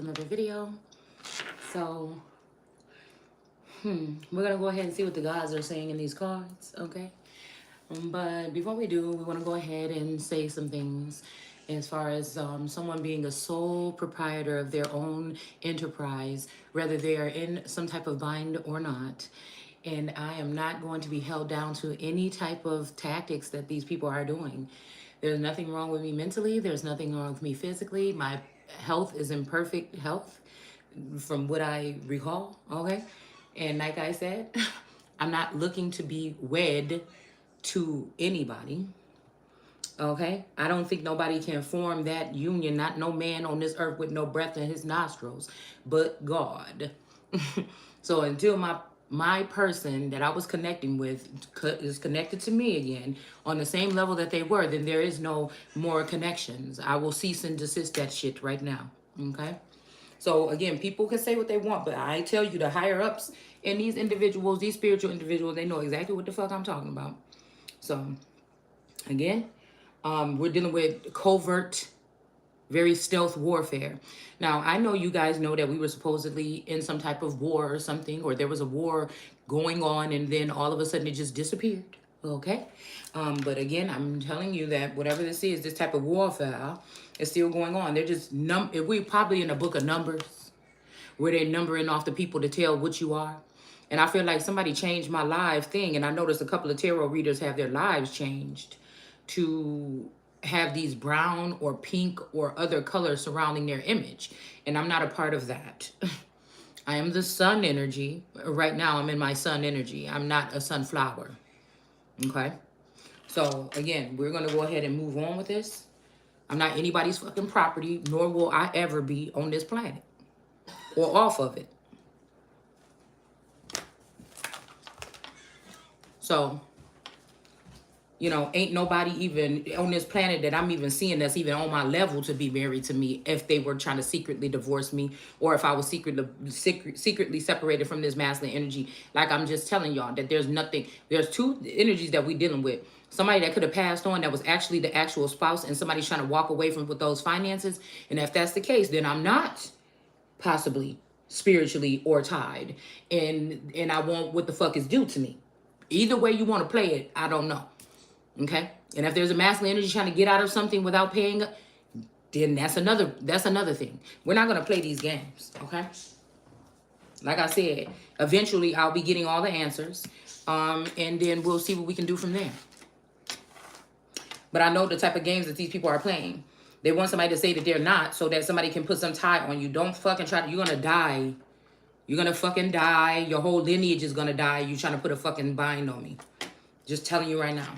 another video. So, we're gonna go ahead and see what the gods are saying in these cards, okay? But before we do, we want to go ahead and say some things as far as someone being a sole proprietor of their own enterprise, whether they are in some type of bind or not. And I am not going to be held down to any type of tactics that these people are doing. There's nothing wrong with me mentally. There's nothing wrong with me physically. My health is in perfect health from what I recall, okay? And like I said, I'm not looking to be wed to anybody, okay? I don't think nobody can form that union, not no man on this earth with no breath in his nostrils, but God. So until my person that I was connecting with is connected to me again on the same level that they were, then there is no more connections. I will cease and desist that shit right now, okay? So again, people can say what they want, but I tell you, the higher ups and these individuals, these spiritual individuals, they know exactly what the fuck I'm talking about. So again, we're dealing with covert, very stealth warfare. Now, I know you guys know that we were supposedly in some type of war or something, or there was a war going on, and then all of a sudden it just disappeared. Okay? But again, I'm telling you that whatever this is, this type of warfare is still going on. They're just, we're probably in a book of numbers where they're numbering off the people to tell what you are. And I feel like somebody changed my live thing, and I noticed a couple of tarot readers have their lives changed to have these brown or pink or other colors surrounding their image. And I'm not a part of that. I am the sun energy. Right now, I'm in my sun energy. I'm not a sunflower. Okay? So, again, we're going to go ahead and move on with this. I'm not anybody's fucking property, nor will I ever be on this planet or off of it. So, you know, ain't nobody even on this planet that I'm even seeing that's even on my level to be married to me if they were trying to secretly divorce me, or if I was secretly separated from this masculine energy. Like I'm just telling y'all that there's nothing, there's two energies that we're dealing with. Somebody that could have passed on that was actually the actual spouse, and somebody's trying to walk away from with those finances. And if that's the case, then I'm not possibly spiritually or tied. And I want what the fuck is due to me. Either way you want to play it, I don't know. Okay? And if there's a masculine energy trying to get out of something without paying, then that's another thing. We're not going to play these games, okay? Like I said, eventually I'll be getting all the answers, and then we'll see what we can do from there. But I know the type of games that these people are playing. They want somebody to say that they're not, so that somebody can put some tie on you. Don't fucking try to, you're going to die. You're going to fucking die. Your whole lineage is going to die. You trying to put a fucking bind on me. Just telling you right now.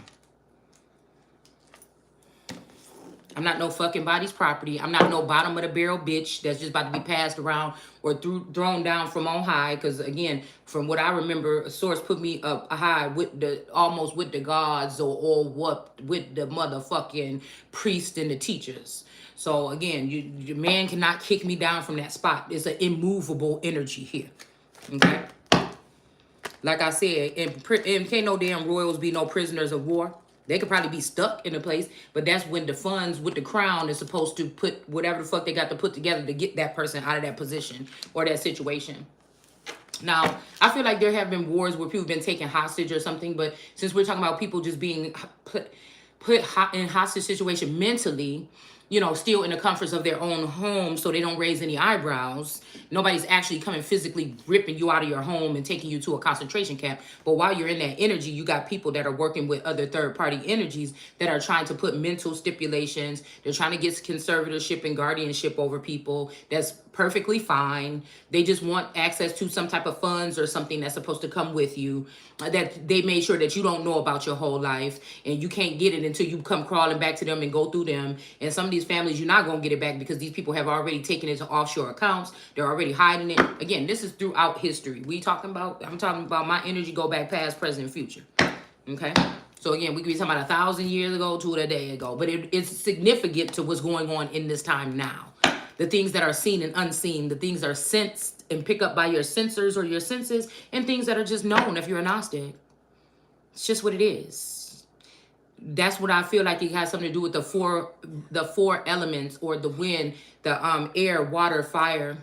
I'm not no fucking body's property. I'm not no bottom of the barrel bitch that's just about to be passed around or thrown down from on high. Because again, from what I remember, a source put me up high with the almost with the gods or what with the motherfucking priests and the teachers. So again, your man cannot kick me down from that spot. It's an immovable energy here. Okay. Like I said, and can't no damn royals be no prisoners of war. They could probably be stuck in a place, but that's when the funds with the crown is supposed to put whatever the fuck they got to put together to get that person out of that position or that situation. Now, I feel like there have been wars where people have been taken hostage or something, but since we're talking about people just being put in hostage situation mentally, you know, still in the comforts of their own home so they don't raise any eyebrows. Nobody's actually coming physically ripping you out of your home and taking you to a concentration camp. But while you're in that energy, you got people that are working with other third-party energies that are trying to put mental stipulations. They're trying to get conservatorship and guardianship over people. That's perfectly fine. They just want access to some type of funds or something that's supposed to come with you, that they made sure that you don't know about your whole life, and you can't get it until you come crawling back to them and go through them. And some of these families, you're not going to get it back because these people have already taken it to offshore accounts. They're already hiding it. Again, this is throughout history. I'm talking about my energy go back past, present, and future. Okay? So again, we could be talking about 1,000 years ago to a day ago, but it's significant to what's going on in this time now. The things that are seen and unseen, the things that are sensed and pick up by your sensors or your senses, and things that are just known if you're a Gnostic. It's just what it is. That's what I feel like it has something to do with the four elements, or the wind, the air, water, fire,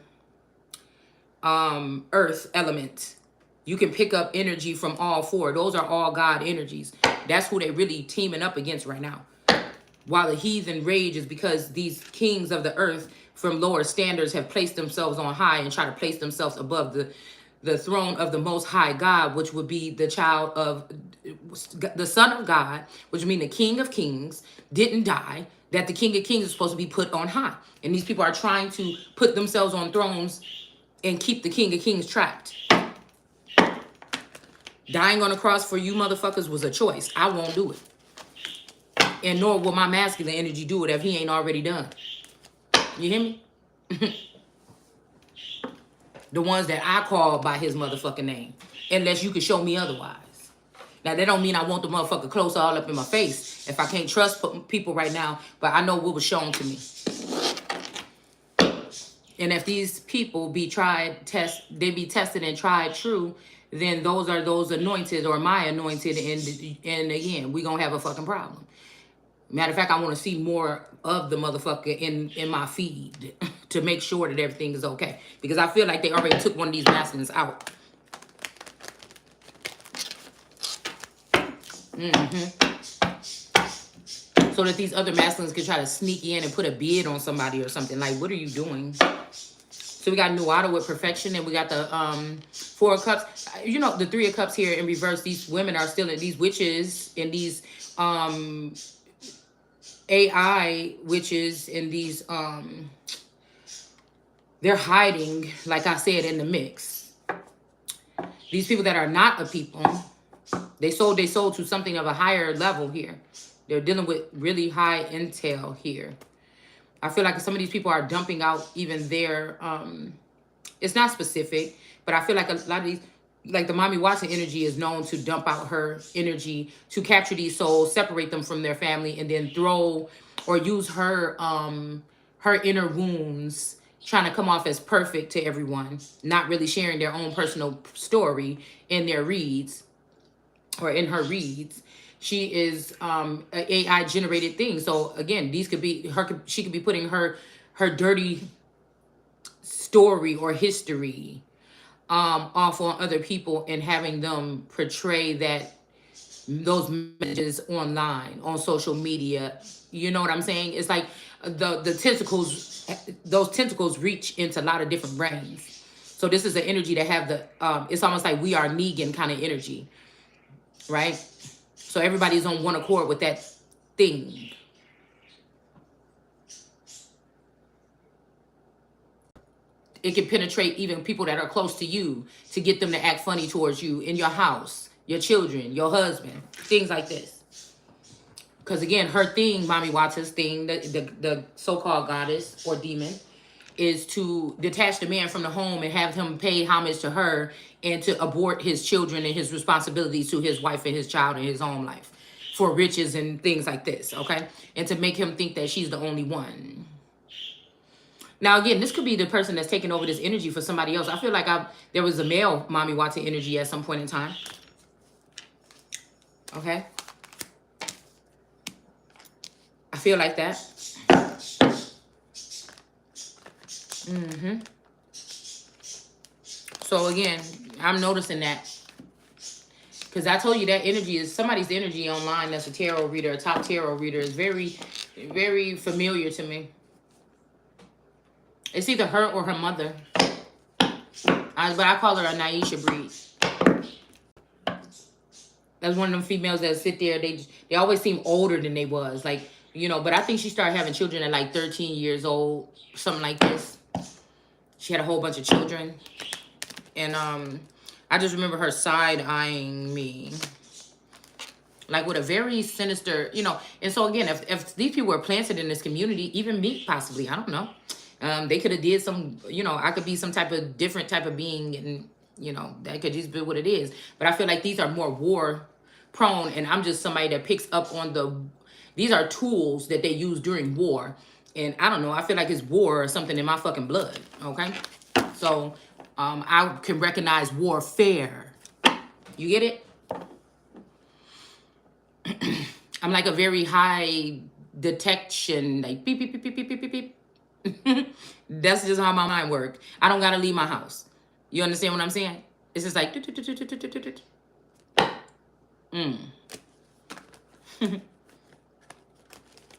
earth element. You can pick up energy from all four. Those are all God energies. That's who they really teaming up against right now. While the heathen rage is because these kings of the earth from lower standards have placed themselves on high and try to place themselves above the throne of the most high God, which would be the child of the son of God, which would mean the king of kings didn't die, that the king of kings is supposed to be put on high. And these people are trying to put themselves on thrones and keep the king of kings trapped. Dying on the cross for you motherfuckers was a choice. I won't do it. And nor will my masculine energy do it if he ain't already done. You hear me? The ones that I call by his motherfucking name. Unless you can show me otherwise. Now, that don't mean I want the motherfucker close all up in my face. If I can't trust people right now, but I know what was shown to me. And if these people be they be tested and tried true, then those are those anointed or my anointed. And again, we gonna have a fucking problem. Matter of fact, I want to see more of the motherfucker in my feed to make sure that everything is okay. Because I feel like they already took one of these masculines out. So that these other masculines can try to sneak in and put a bid on somebody or something. Like, what are you doing? So we got Nuada with perfection, and we got the Four of Cups. You know, the Three of Cups here in reverse. These women are still in these witches and these AI witches and these they're hiding, like I said, in the mix. These people that are not a people, they sold to something of a higher level here. They're dealing with really high intel here. I feel like some of these people are dumping out even their, it's not specific, but I feel like a lot of these, like the Mommy Watson energy is known to dump out her energy to capture these souls, separate them from their family, and then throw or use her her inner wounds, trying to come off as perfect to everyone, not really sharing their own personal story in their reads or in her reads. She is an AI generated thing. So again, these could be her. She could be putting her dirty story or history off on other people and having them portray those messages online, on social media. You know what I'm saying? It's like the tentacles, those tentacles reach into a lot of different brains. So this is an energy that have the, it's almost like we are Negan kind of energy, right? So everybody's on one accord with that thing. It can penetrate even people that are close to you to get them to act funny towards you in your house, your children, your husband, things like this. Because again, her thing, Mommy Watson's thing, the so-called goddess or demon, is to detach the man from the home and have him pay homage to her and to abort his children and his responsibilities to his wife and his child and his home life for riches and things like this, okay? And to make him think that she's the only one. Now, again, this could be the person that's taking over this energy for somebody else. I feel like there was a male Mommy Watson energy at some point in time. Okay? I feel like that. So, again, I'm noticing that. Because I told you that energy is somebody's energy online that's a tarot reader, a top tarot reader, is very, very familiar to me. It's either her or her mother. But I call her a Naisha breed. That's one of them females that sit there. They always seem older than they was. Like, you know, but I think she started having children at like 13 years old. Something like this. She had a whole bunch of children. And I just remember her side-eyeing me. Like with a very sinister, you know. And so again, if these people were planted in this community, even me possibly, I don't know. They could have did some, you know, I could be some type of different type of being, and, you know, that could just be what it is. But I feel like these are more war prone, and I'm just somebody that picks up on these are tools that they use during war. And I don't know, I feel like it's war or something in my fucking blood, okay? So I can recognize warfare. You get it? I'm like a very high detection, like beep, beep, beep, beep, beep, beep, beep. That's just how my mind works. I don't gotta leave my house. You understand what I'm saying? It's just like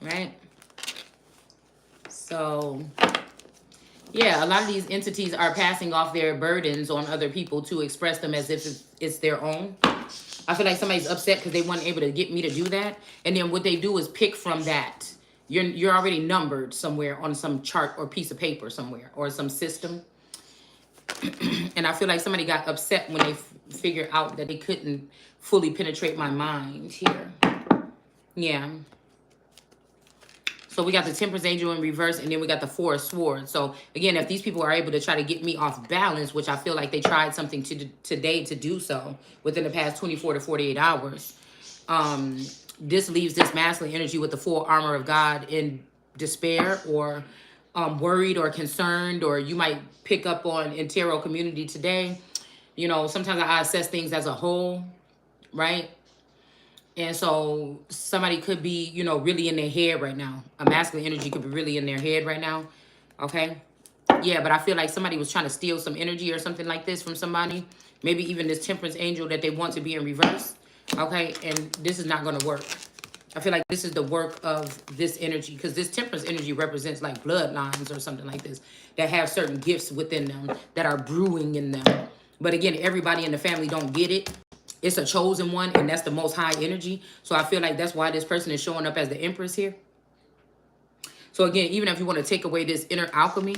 right? So yeah, a lot of these entities are passing off their burdens on other people to express them as if it's their own. I feel like somebody's upset because they weren't able to get me to do that. And then what they do is pick from that. You're already numbered somewhere on some chart or piece of paper somewhere or some system. And I feel like somebody got upset when they figured out that they couldn't fully penetrate my mind here. Yeah. So we got the Temperance Angel in reverse, and then we got the Four of Swords. So again, if these people are able to try to get me off balance, which I feel like they tried something today to do so within the past 24 to 48 hours, this leaves this masculine energy with the full armor of God in despair or worried or concerned, or you might pick up on in tarot community today. You know, sometimes I assess things as a whole, right? And so somebody could be, you know, really in their head right now. A masculine energy could be really in their head right now. Okay. Yeah, but I feel like somebody was trying to steal some energy or something like this from somebody. Maybe even this Temperance Angel that they want to be in reverse. Okay. And this is not going to work. I feel like this is the work of this energy, because this Temperance energy represents like bloodlines or something like this that have certain gifts within them that are brewing in them. But again, everybody in the family don't get it. It's a chosen one, and that's the most high energy. So I feel like that's why this person is showing up as the Empress here. So again, even if you want to take away this inner alchemy,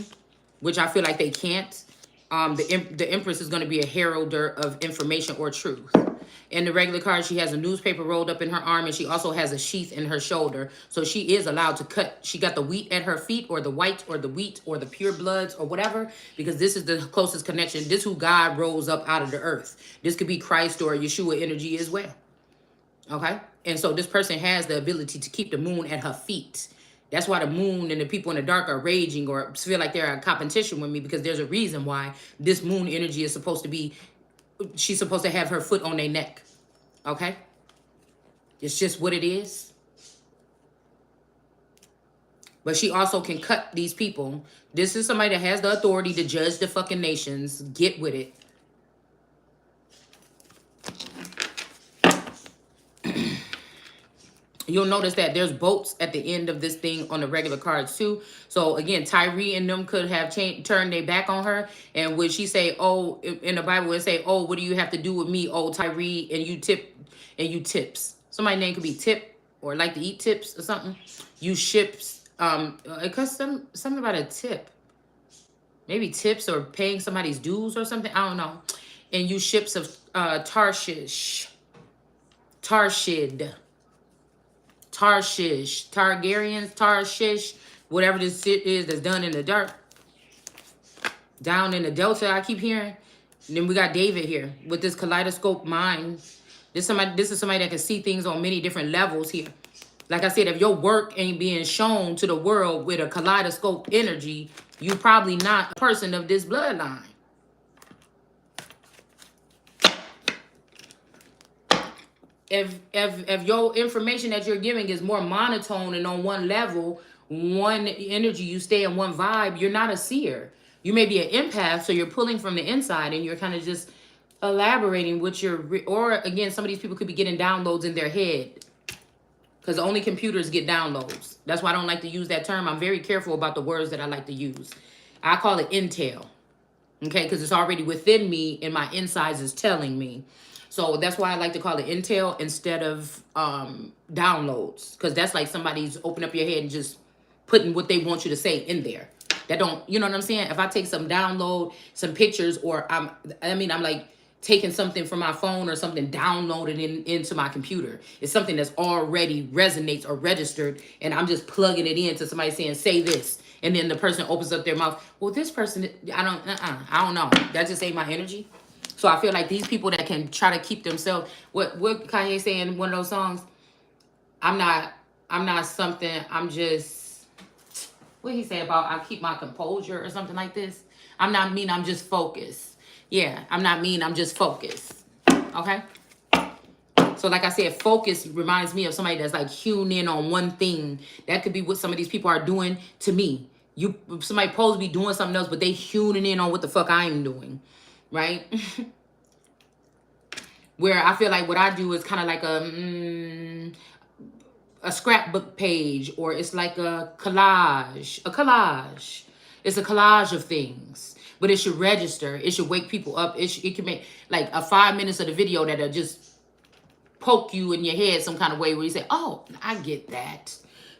which I feel like they can't, the Empress is going to be a heralder of information or truth. In the regular card, she has a newspaper rolled up in her arm, and she also has a sheath in her shoulder. So she is allowed to cut. She got the wheat at her feet, or the white, or the wheat, or the pure bloods, or whatever, because this is the closest connection. This is who God rose up out of the earth. This could be Christ or Yeshua energy as well. Okay? And so this person has the ability to keep the moon at her feet. That's why the moon and the people in the dark are raging or feel like they're in competition with me, because there's a reason why this moon energy is supposed to be, she's supposed to have her foot on their neck. Okay? It's just what it is. But she also can cut these people. This is somebody that has the authority to judge the fucking nations. Get with it. You'll notice that there's boats at the end of this thing on the regular cards too. So again, Tyree and them could have turned their back on her. And would she say, oh, in the Bible it say, oh, what do you have to do with me, oh Tyree, and you tips. Somebody's name could be Tip, or like to eat tips or something. You ships, because something about a tip. Maybe tips or paying somebody's dues or something. I don't know. And you ships of Tarshish, Targaryens, Tarshish, whatever this shit is that's done in the dark. Down in the Delta, I keep hearing. And then we got David here with this kaleidoscope mind. This is somebody that can see things on many different levels here. Like I said, if your work ain't being shown to the world with a kaleidoscope energy, you probably not a person of this bloodline. If your information that you're giving is more monotone and on one level, one energy, you stay in one vibe, you're not a seer. You may be an empath, so you're pulling from the inside and you're kind of just elaborating what you're, or again, some of these people could be getting downloads in their head, because only computers get downloads. That's why I don't like to use that term. I'm very careful about the words that I like to use. I call it intel, okay, because it's already within me and my insides is telling me. So that's why I like to call it intel instead of downloads, because that's like somebody's open up your head and just putting what they want you to say in there. That don't, you know what I'm saying? If I take some download, some pictures, or I'm like taking something from my phone or something downloaded into my computer. It's something that's already resonates or registered, and I'm just plugging it into somebody saying, say this. And then the person opens up their mouth. Well, this person, I don't know. That just ain't my energy. So I feel like these people that can try to keep themselves, what Kanye say in one of those songs, I'm not something, I'm just, what he say about I keep my composure or something like this. I'm not mean, I'm just focused. Yeah, I'm not mean, I'm just focused. Okay? So like I said, focus reminds me of somebody that's like hewn in on one thing. That could be what some of these people are doing to me. Somebody supposed to be doing something else, but they tuning in on what the fuck I'm doing, right? Where I feel like what I do is kind of like a scrapbook page, or it's like a collage. It's a collage of things, but it should register. It should wake people up. It can make like a 5 minutes of the video that'll just poke you in your head some kind of way where you say, oh, I get that.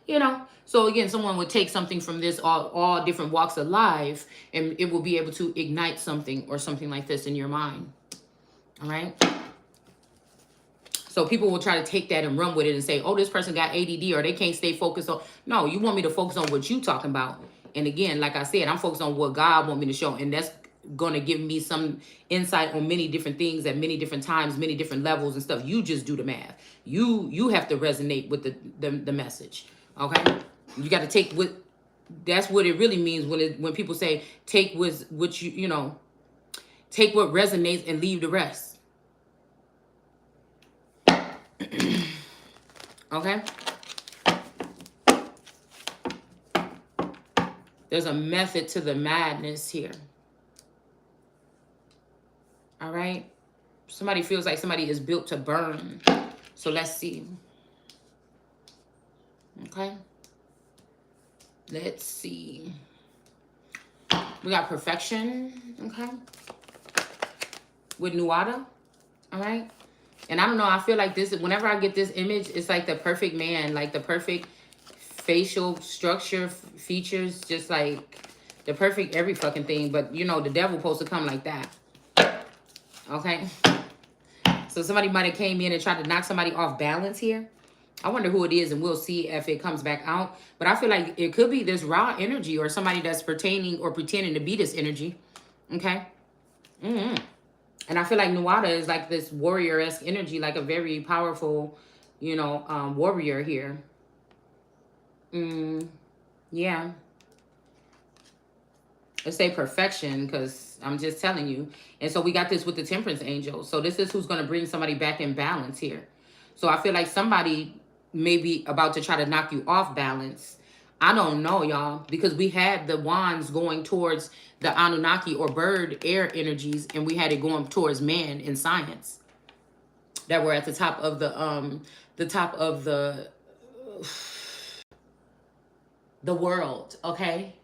You know? So again, someone would take something from this, all different walks of life, and it will be able to ignite something or something like this in your mind. All right? So people will try to take that and run with it and say, oh, this person got ADD or they can't stay focused on. No, you want me to focus on what you talking about. And again, like I said, I'm focused on what God want me to show. And that's going to give me some insight on many different things at many different times, many different levels and stuff. You just do the math. You have to resonate with the message. Okay? You got to take what, that's what it really means when people say take what you know, take what resonates and leave the rest. Okay? There's a method to the madness here. All right? Somebody feels like somebody is built to burn. So let's see. Okay? Let's see. We got perfection. Okay? With Nuada. All right? And I don't know, I feel like this, whenever I get this image, it's like the perfect man, like the perfect facial structure, features, just like the perfect every fucking thing. But, you know, the devil supposed to come like that. Okay? So somebody might have came in and tried to knock somebody off balance here. I wonder who it is, and we'll see if it comes back out. But I feel like it could be this raw energy or somebody that's pertaining or pretending to be this energy. Okay? And I feel like Nuada is like this warrior-esque energy, like a very powerful, you know, warrior here. Yeah. Let's say perfection, because I'm just telling you. And so we got this with the Temperance Angel. So this is who's going to bring somebody back in balance here. So I feel like somebody may be about to try to knock you off balance. I don't know, y'all, because we had the wands going towards the Anunnaki or bird air energies, and we had it going towards man in science that were at the top of the world, okay?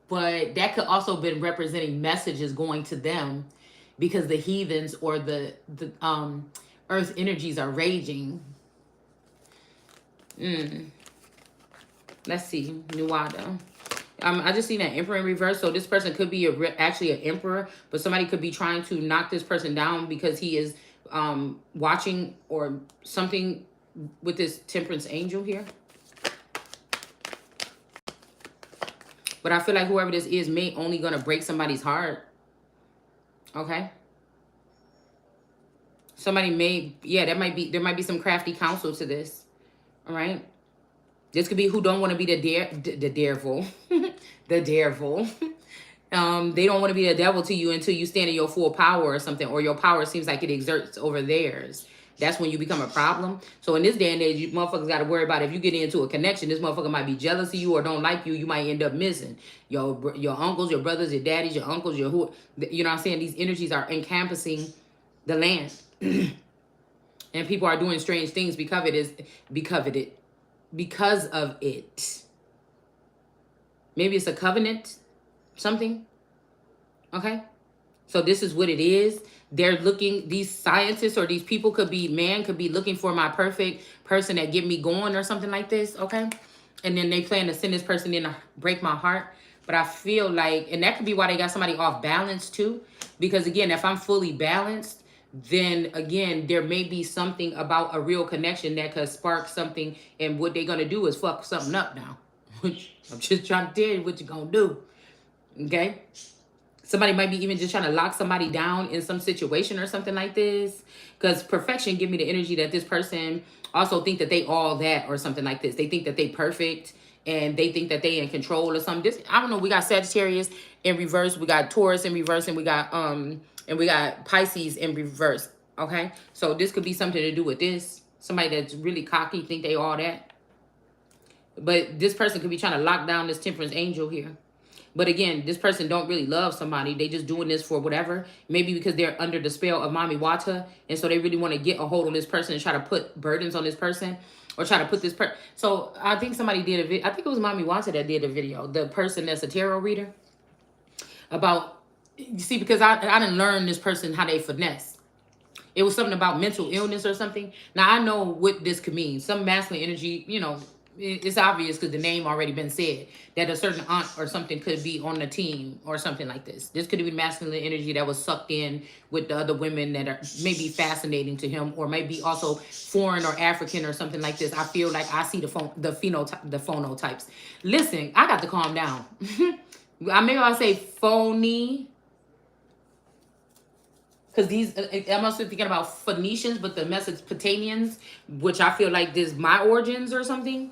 But that could also been representing messages going to them because the heathens or the earth energies are raging. Let's see, Nuada. I just seen that Emperor in reverse. So this person could be actually an emperor, but somebody could be trying to knock this person down because he is watching or something with this Temperance Angel here. But I feel like whoever this is may only gonna break somebody's heart. Okay. Somebody may, yeah, there might be some crafty counsel to this. All right. This could be who don't want to be the devil. The devil. They don't want to be the devil to you until you stand in your full power or something, or your power seems like it exerts over theirs. That's when you become a problem. So in this day and age, you motherfuckers got to worry about if you get into a connection, this motherfucker might be jealous of you or don't like you. You might end up missing your uncles, your brothers, your daddies, your uncles, your who. You know what I'm saying? These energies are encompassing the land. And people are doing strange things because of it. Maybe it's a covenant, something. Okay? So this is what it is. They're looking, these scientists or these people could be looking for my perfect person that get me going or something like this. Okay? And then they plan to send this person in to break my heart. But I feel like, and that could be why they got somebody off balance too. Because again, if I'm fully balanced, then again, there may be something about a real connection that could spark something. And what they're going to do is fuck something up now. Which I'm just trying to tell you what you're going to do. Okay? Somebody might be even just trying to lock somebody down in some situation or something like this. Because perfection give me the energy that this person also think that they all that or something like this. They think that they perfect and they think that they in control or something. This, I don't know. We got Sagittarius in reverse. We got Taurus in reverse, and we got Pisces in reverse. Okay, so this could be something to do with this. Somebody that's really cocky, think they all that. But this person could be trying to lock down this temperance angel here. But again, this person don't really love somebody. They just doing this for whatever. Maybe because they're under the spell of Mami Wata. And so they really want to get a hold on this person and try to put burdens on this person. Or try to put this So I think somebody did a video. I think it was Mami Wata that did a video. The person that's a tarot reader. About, you see, because I didn't learn this person how they finesse. It was something about mental illness or something. Now, I know what this could mean. Some masculine energy, you know, it's obvious because the name already been said. That a certain aunt or something could be on the team or something like this. This could be masculine energy that was sucked in with the other women that are maybe fascinating to him. Or maybe also foreign or African or something like this. I feel like I see the phonotypes. Listen, I got to calm down. Maybe I'll say phony. Because these, I'm also thinking about Phoenicians, but the Mesopotamians, which I feel like this my origins or something,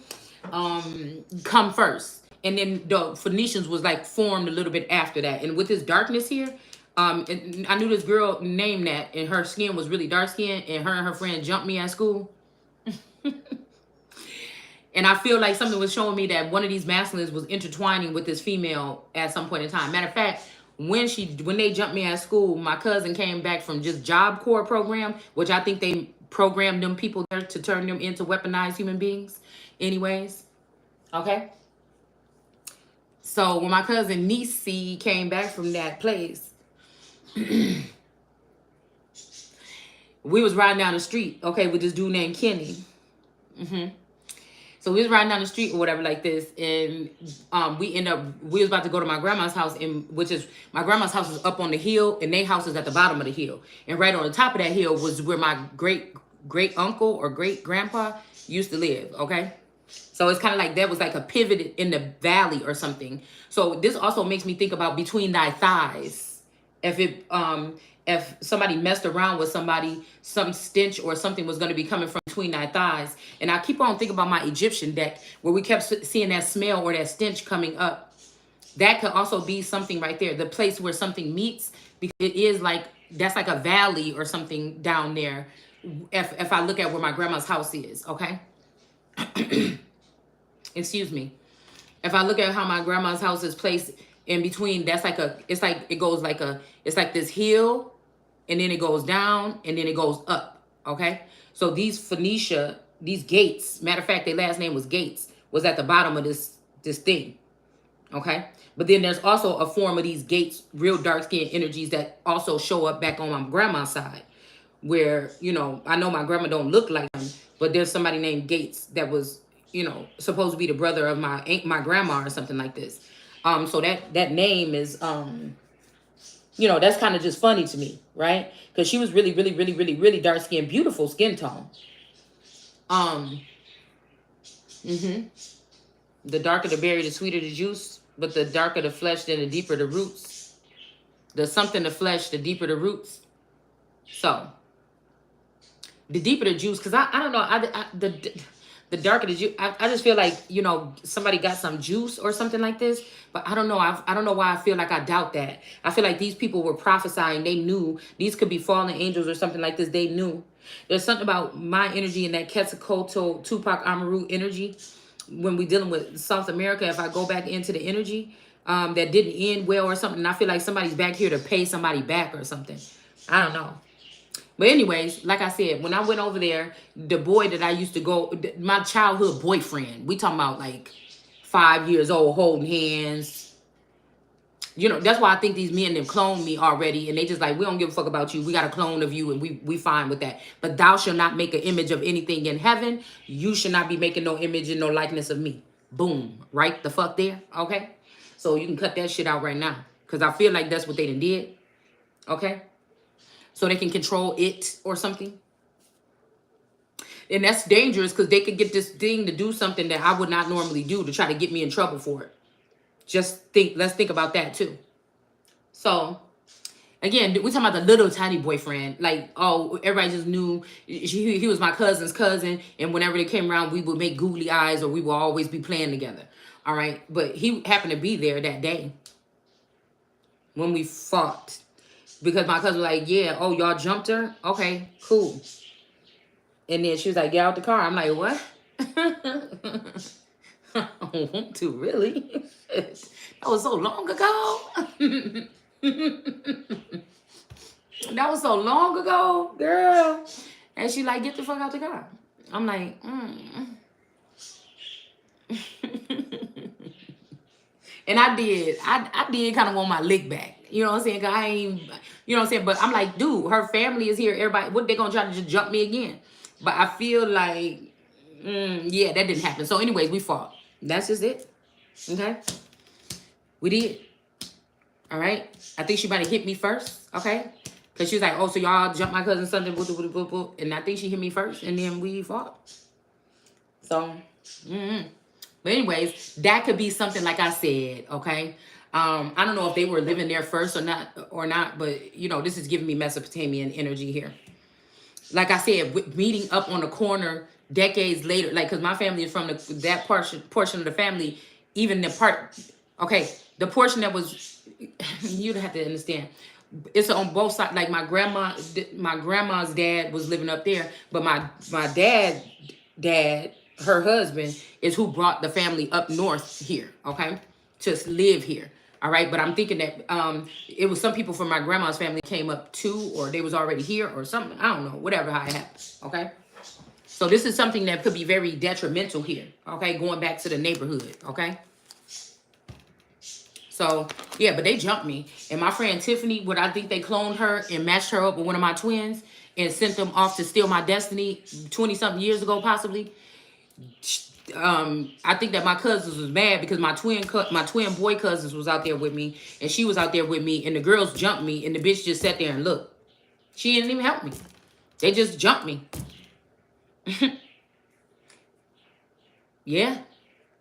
come first. And then the Phoenicians was like formed a little bit after that. And with this darkness here, and I knew this girl named that, and her skin was really dark skin, and her friend jumped me at school. And I feel like something was showing me that one of these masculines was intertwining with this female at some point in time. Matter of fact, when they jumped me at school, my cousin came back from just Job Corps program, which I think they programmed them people there to turn them into weaponized human beings. Anyways, okay. So when my cousin Nisi came back from that place, we was riding down the street, okay, with this dude named Kenny. So we was riding down the street or whatever like this, and we was about to go to my grandma's house, my grandma's house is up on the hill, and their house is at the bottom of the hill. And right on the top of that hill was where my great uncle or great grandpa used to live, okay? So it's kind of like that was like a pivot in the valley or something. So this also makes me think about between thy thighs. If somebody messed around with somebody, some stench or something was going to be coming from between thy thighs. And I keep on thinking about my Egyptian deck where we kept seeing that smell or that stench coming up. That could also be something right there. The place where something meets, because it is like, that's like a valley or something down there. If I look at where my grandma's house is, okay? Excuse me. If I look at how my grandma's house is placed in between, it's like this hill, and then it goes down, and then it goes up, okay? So these Phoenicia, these Gates, matter of fact, their last name was Gates, was at the bottom of this thing, okay? But then there's also a form of these Gates, real dark-skinned energies that also show up back on my grandma's side, where, you know, I know my grandma don't look like them, but there's somebody named Gates that was, you know, supposed to be the brother of my grandma or something like this. So that name is, you know, that's kind of just funny to me, right? Because she was really, really, really, really, really dark skin, beautiful skin tone. The darker the berry, the sweeter the juice. But the darker the flesh, then the deeper the roots. The something the flesh, the deeper the roots. So, the deeper the juice, because I don't know, the darker the juice, I just feel like, you know, somebody got some juice or something like this. But I don't know. I don't know why I feel like I doubt that. I feel like these people were prophesying. They knew these could be fallen angels or something like this. They knew. There's something about my energy and that Quetzalcoatl, Tupac Amaru energy. When we dealing with South America, if I go back into the energy that didn't end well or something, I feel like somebody's back here to pay somebody back or something. I don't know. But anyways, like I said, when I went over there, the boy that I used to go, my childhood boyfriend, we talking about like 5 years old, holding hands. You know, that's why I think these men have cloned me already. And they just like, we don't give a fuck about you. We got a clone of you and we fine with that. But thou shalt not make an image of anything in heaven. You should not be making no image and no likeness of me. Boom. Right the fuck there. Okay. So you can cut that shit out right now. Because I feel like that's what they done did. Okay. So they can control it or something. And that's dangerous because they could get this thing to do something that I would not normally do to try to get me in trouble for it. Let's think about that too. So, again, we're talking about the little tiny boyfriend. Like, oh, everybody just knew he was my cousin's cousin. And whenever they came around, we would make googly eyes or we would always be playing together. All right. But he happened to be there that day when we fought. Because my cousin was like, yeah, oh, y'all jumped her? Okay, cool. And then she was like, get out the car. I'm like, what? I don't want to, really. That was so long ago. That was so long ago, girl. And she like, get the fuck out the car. I'm like, And I did. I did kind of want my lick back. You know what I'm saying? 'Cause I ain't, you know what I'm saying? But I'm like, dude, her family is here. Everybody, what, they gonna try to just jump me again? But I feel like, yeah, that didn't happen. So anyways, we fought. That's just it. Okay? We did. All right? I think she might have hit me first. Okay? Because she was like, oh, so y'all jumped my cousin something. And I think she hit me first. And then we fought. So, But anyways, that could be something like I said, okay? I don't know if they were living there first or not, but you know, this is giving me Mesopotamian energy here. Like I said, meeting up on the corner decades later, like, because my family is from that portion of the family, even the part, okay, the portion that was, you'd have to understand, it's on both sides. Like my grandma's dad was living up there, but my dad, her husband, is who brought the family up north here, okay, to live here. All right, but I'm thinking that it was some people from my grandma's family came up too, or they was already here or something. I don't know, whatever, how it happened, okay? So this is something that could be very detrimental here, okay, going back to the neighborhood, okay? So, yeah, but they jumped me. And my friend Tiffany, I think they cloned her and matched her up with one of my twins and sent them off to steal my destiny 20-something years ago, possibly. I think that my cousins was mad because my twin boy cousins was out there with me, and she was out there with me, and the girls jumped me, and the bitch just sat there and looked. She didn't even help me. They just jumped me. Yeah.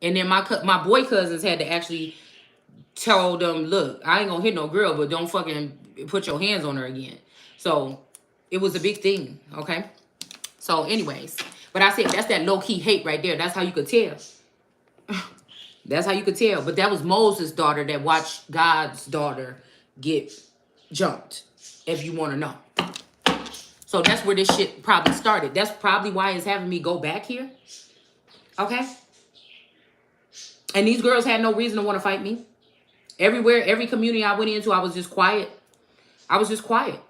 And then my boy cousins had to actually tell them, look, I ain't gonna hit no girl, but don't fucking put your hands on her again. So it was a big thing, okay? So anyways, but I said that's that low-key hate right there. That's how you could tell. That's how you could tell. But that was Moses' daughter that watched God's daughter get jumped, if you want to know. So that's where this shit probably started. That's probably why it's having me go back here. Okay? And these girls had no reason to want to fight me. Everywhere, every community I went into, I was just quiet. I was just quiet.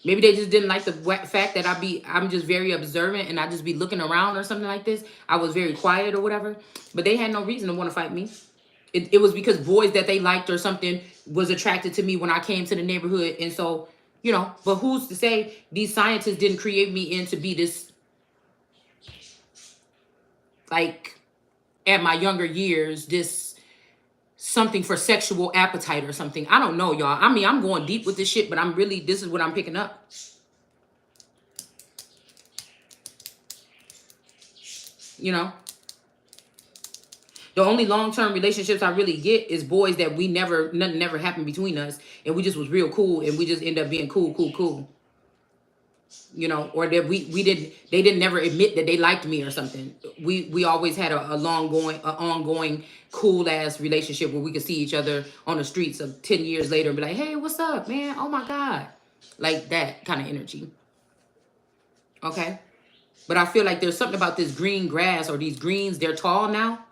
Maybe they just didn't like the fact that I'm just very observant and I just be looking around or something like this. I was very quiet or whatever. But they had no reason to want to fight me. It was because boys that they liked or something was attracted to me when I came to the neighborhood. And so, you know, but who's to say these scientists didn't create me in to be this, like, at my younger years, this something for sexual appetite or something. I don't know, y'all. I mean, I'm going deep with this shit, but this is what I'm picking up. You know? The only long-term relationships I really get is boys that nothing never happened between us, and we just was real cool, and we just end up being cool. You know, or that they didn't never admit that they liked me or something. We always had an ongoing cool ass relationship where we could see each other on the streets of 10 years later and be like, hey, what's up, man? Oh my God. Like that kind of energy. Okay. But I feel like there's something about this green grass or these greens, they're tall now.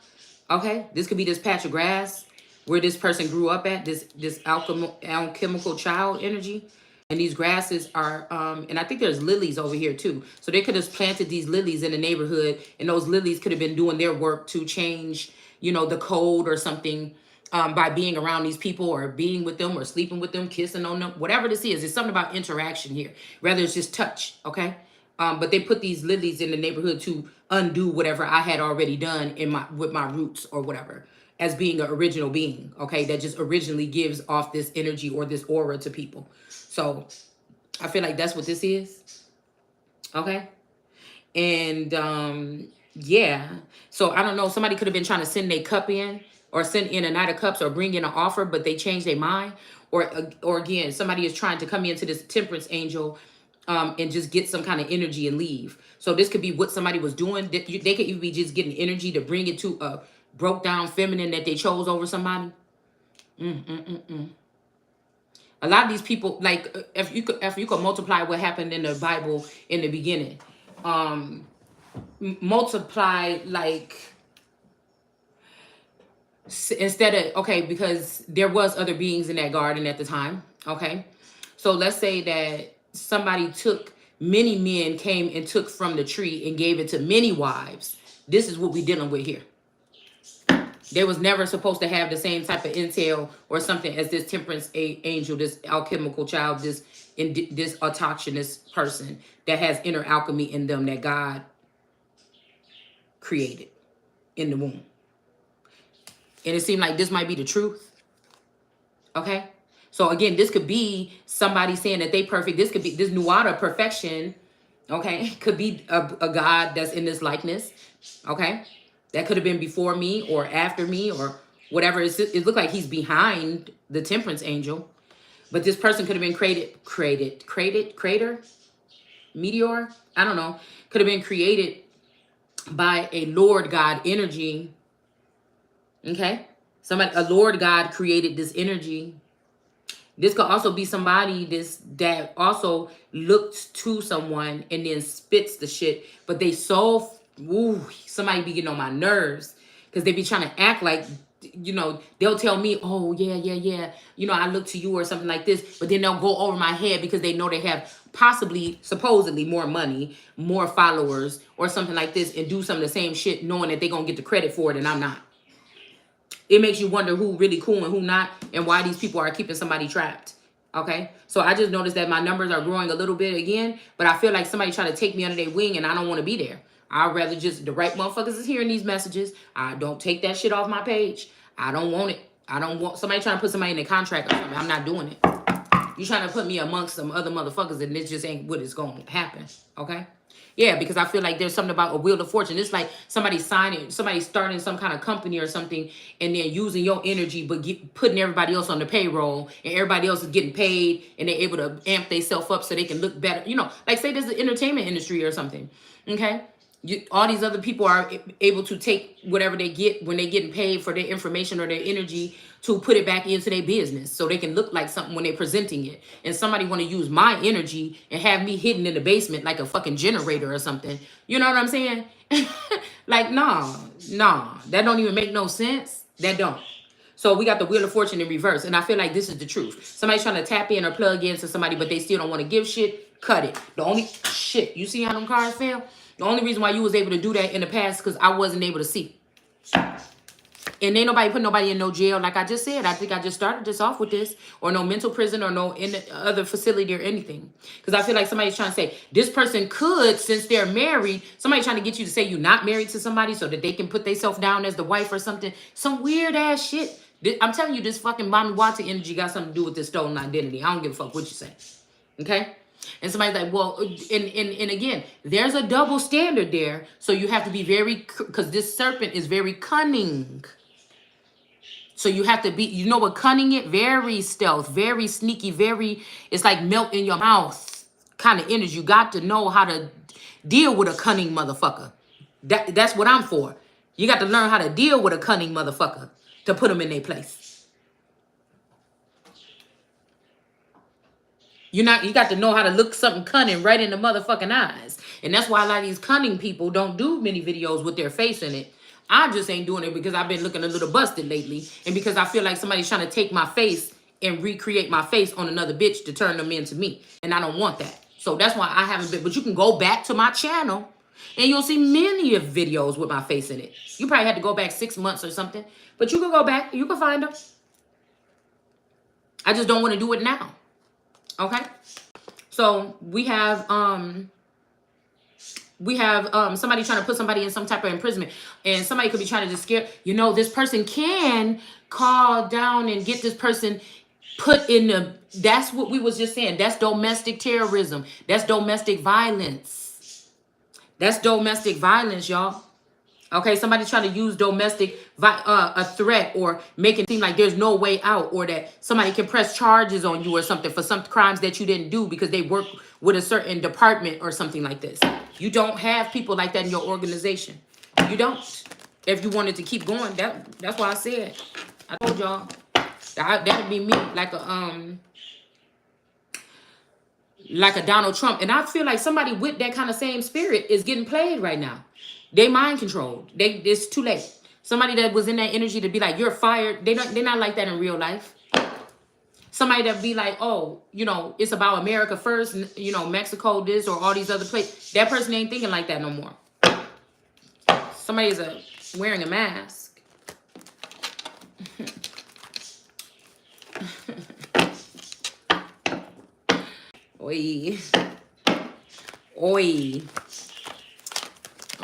Okay. This could be this patch of grass where this person grew up at, this alchemical child energy. And these grasses are, and I think there's lilies over here too. So they could have planted these lilies in the neighborhood, and those lilies could have been doing their work to change, you know, the code or something by being around these people or being with them or sleeping with them, kissing on them, whatever this is. It's something about interaction here. Rather, it's just touch, okay? But they put these lilies in the neighborhood to undo whatever I had already done with my roots or whatever, as being an original being, okay? That just originally gives off this energy or this aura to people. So I feel like that's what this is. Okay. And yeah. So I don't know. Somebody could have been trying to send a cup in or send in a Knight of Cups or bring in an offer, but they changed their mind. Or again, somebody is trying to come into this temperance angel and just get some kind of energy and leave. So this could be what somebody was doing. They could even be just getting energy to bring it to a broke down feminine that they chose over somebody. A lot of these people, like, if you could multiply what happened in the Bible in the beginning, multiply, like, instead of, okay, because there was other beings in that garden at the time, okay? So let's say that somebody took, many men came and took from the tree and gave it to many wives. This is what we're dealing with here. They was never supposed to have the same type of intel or something as this temperance angel, this alchemical child, this autochthonous person that has inner alchemy in them that God created in the womb. And it seemed like this might be the truth. Okay? So again, this could be somebody saying that they perfect. This could be this Nuada perfection. Okay? Could be a God that's in this likeness. Okay? That could have been before me or after me or whatever. It looked like he's behind the temperance angel. But this person could have been creator, meteor, I don't know. Could have been created by a Lord God energy. Okay? A Lord God created this energy. This could also be somebody that also looked to someone and then spits the shit. But they somebody be getting on my nerves because they be trying to act like, they'll tell me, oh, yeah. I look to you or something like this. But then they'll go over my head because they know they have supposedly more money, more followers or something like this and do some of the same shit knowing that they're going to get the credit for it and I'm not. It makes you wonder who really cool and who not and why these people are keeping somebody trapped. Okay? So I just noticed that my numbers are growing a little bit again, but I feel like somebody trying to take me under their wing and I don't want to be there. I'd rather just, the right motherfuckers is hearing these messages. I don't take that shit off my page. I don't want it. I don't want somebody trying to put somebody in a contract or something. I'm not doing it. You trying to put me amongst some other motherfuckers and this just ain't what is going to happen. Okay? Yeah, because I feel like there's something about a wheel of fortune. It's like somebody starting some kind of company or something and then using your energy but putting everybody else on the payroll and everybody else is getting paid and they're able to amp themselves up so they can look better. Like say there's the entertainment industry or something. Okay? All these other people are able to take whatever they get when they're getting paid for their information or their energy to put it back into their business so they can look like something when they're presenting it. And somebody want to use my energy and have me hidden in the basement like a fucking generator or something. You know what I'm saying? Like, nah, that don't even make no sense. That don't. So we got the Wheel of Fortune in reverse. And I feel like this is the truth. Somebody's trying to tap in or plug into somebody, but they still don't want to give shit. Cut it. The only shit. You see how them cards fell? The only reason why you was able to do that in the past is because I wasn't able to see. And ain't nobody put nobody in no jail. Like I just said, I think I just started this off with this. Or no mental prison or no in other facility or anything. Because I feel like somebody's trying to say, this person could, since they're married, somebody trying to get you to say you're not married to somebody so that they can put themselves down as the wife or something. Some weird ass shit. I'm telling you, this fucking Mommy Watson energy got something to do with this stolen identity. I don't give a fuck what you say. Okay? And somebody's like, well, and again, there's a double standard there. So you have to be very, because this serpent is very cunning. So you have to be, you know what cunning is? Very stealth, very sneaky, it's like melt in your mouth kind of energy. You got to know how to deal with a cunning motherfucker. That's what I'm for. You got to learn how to deal with a cunning motherfucker to put them in their place. You got to know how to look something cunning right in the motherfucking eyes. And that's why a lot of these cunning people don't do many videos with their face in it. I just ain't doing it because I've been looking a little busted lately. And because I feel like somebody's trying to take my face and recreate my face on another bitch to turn them into me. And I don't want that. So that's why I haven't been. But you can go back to my channel and you'll see many of videos with my face in it. You probably had to go back 6 months or something. But you can go back. You can find them. I just don't want to do it now. Okay? So we have somebody trying to put somebody in some type of imprisonment, and somebody could be trying to just scare, this person can call down and get this person put in that's what we was just saying. That's domestic terrorism. That's domestic violence. That's domestic violence, y'all. Okay, somebody trying to use a threat or make it seem like there's no way out, or that somebody can press charges on you or something for some crimes that you didn't do because they work with a certain department or something like this. You don't have people like that in your organization. You don't. If you wanted to keep going, that's why I said. I told y'all that would be me, like a Donald Trump. And I feel like somebody with that kind of same spirit is getting played right now. They mind controlled. It's too late. Somebody that was in that energy to be like, you're fired. They're not like that in real life. Somebody that be like, oh, you know, it's about America first, you know, Mexico this or all these other places. That person ain't thinking like that no more. Somebody's wearing a mask. Oi. Oi.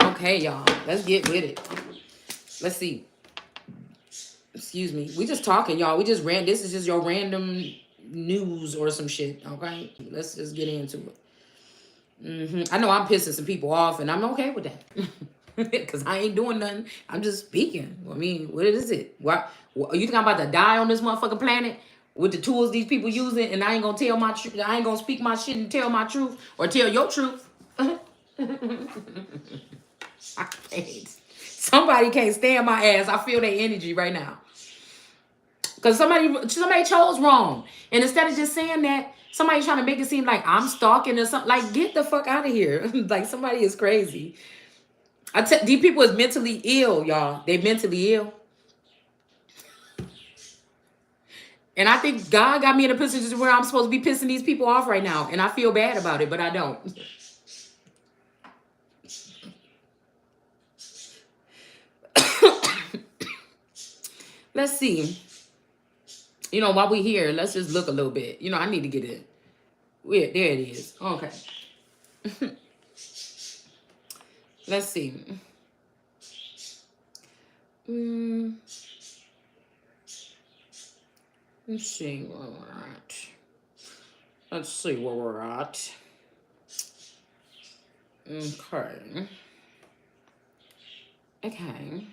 Okay, y'all. Let's get with it. Let's see. Excuse me. We just talking, y'all. We just this is just your random news or some shit. Okay? Let's just get into it. I know I'm pissing some people off, and I'm okay with that. Because I ain't doing nothing. I'm just speaking. I mean, what is it? What you think I'm about to die on this motherfucking planet with the tools these people using, and I ain't gonna tell my truth? I ain't gonna speak my shit and tell my truth or tell your truth. I can't. Somebody can't stand my ass. I feel their energy right now. Because somebody chose wrong. And instead of just saying that, somebody's trying to make it seem like I'm stalking or something. Like, get the fuck out of here. Like, somebody is crazy. These people is mentally ill, y'all. They mentally ill. And I think God got me in a position where I'm supposed to be pissing these people off right now. And I feel bad about it, but I don't. Let's see. You know, while we here, let's just look a little bit. You know, I need to get it. There it is. Okay. Let's see. Let's see where we're at. Let's see where we're at. Okay. Okay.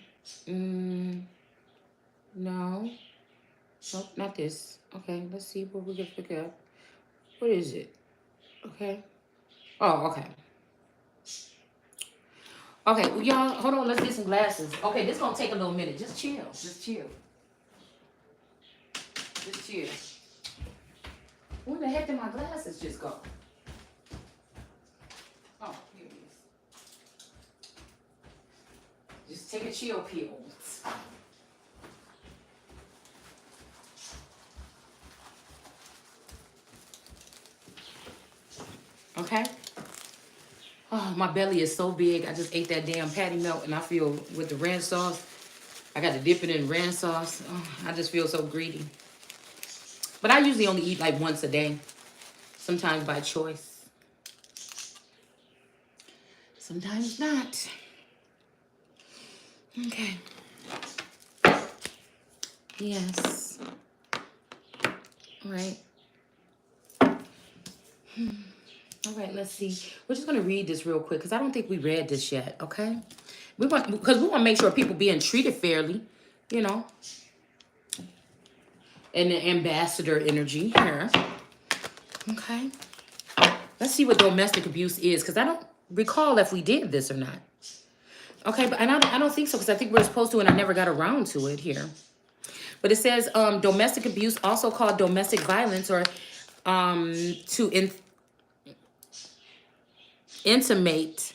No. Nope, not this. Okay, let's see what we can pick up. What is it? Okay. Oh, okay. Okay, well, y'all, hold on. Let's get some glasses. Okay, this gonna take a little minute. Just chill. Just chill. Just chill. Where the heck did my glasses just go? Oh, here it is. Just take a chill pill. Okay? Oh, my belly is so big. I just ate that damn patty melt, and I feel with the ranch sauce, I got to dip it in ranch sauce. Oh, I just feel so greedy. But I usually only eat like once a day. Sometimes by choice. Sometimes not. Okay. Yes. All right. All right, let's see. We're just going to read this real quick because I don't think we read this yet, okay? Because we want to make sure people being treated fairly, you know. And the ambassador energy here. Okay. Let's see what domestic abuse is because I don't recall if we did this or not. Okay, but I don't think so because I think we're supposed to and I never got around to it here. But it says domestic abuse, also called domestic violence or intimate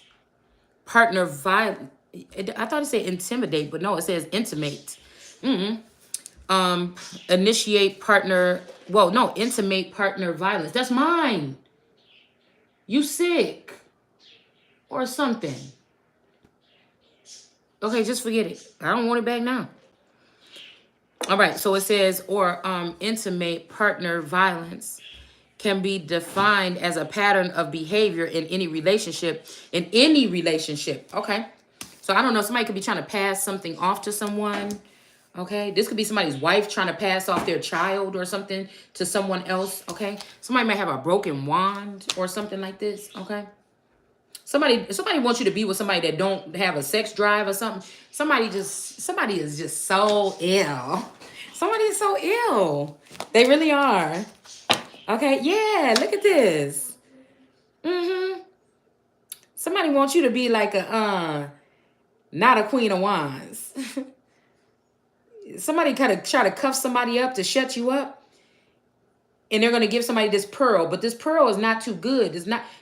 partner violence. I thought it said intimidate, but no, it says intimate. Initiate partner. Well, no, intimate partner violence. That's mine. You sick or something? Okay, just forget it. I don't want it back now. All right, so it says or intimate partner violence can be defined as a pattern of behavior in any relationship. Okay. So I don't know. Somebody could be trying to pass something off to someone. Okay. This could be somebody's wife trying to pass off their child or something to someone else. Okay. Somebody might have a broken wand or something like this. Okay. Somebody wants you to be with somebody that don't have a sex drive or something. Somebody is just so ill. Somebody is so ill. They really are. Okay, yeah, look at this. Somebody wants you to be like not a queen of wands. Somebody kind of try to cuff somebody up to shut you up. And they're going to give somebody this pearl. But this pearl is not too good.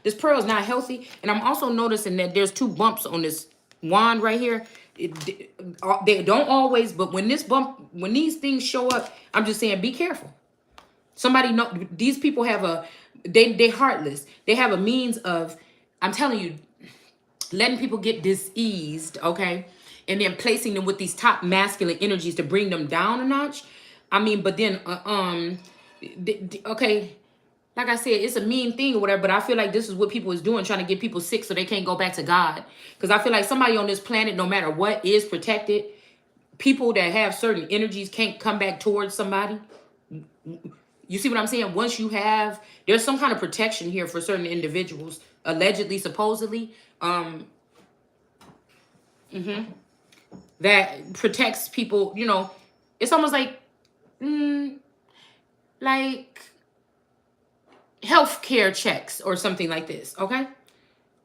This pearl is not healthy. And I'm also noticing that there's 2 bumps on this wand right here, they don't always, but when these things show up, I'm just saying, be careful. Somebody know these people have they heartless. They have a means of, I'm telling you, letting people get diseased, okay? And then placing them with these top masculine energies to bring them down a notch. I mean, but then, okay, like I said, it's a mean thing or whatever, but I feel like this is what people is doing, trying to get people sick so they can't go back to God. Because I feel like somebody on this planet, no matter what, is protected. People that have certain energies can't come back towards somebody. You see what I'm saying? Once you have, there's some kind of protection here for certain individuals, allegedly, supposedly, that protects people. You know, it's almost like healthcare checks or something like this, okay?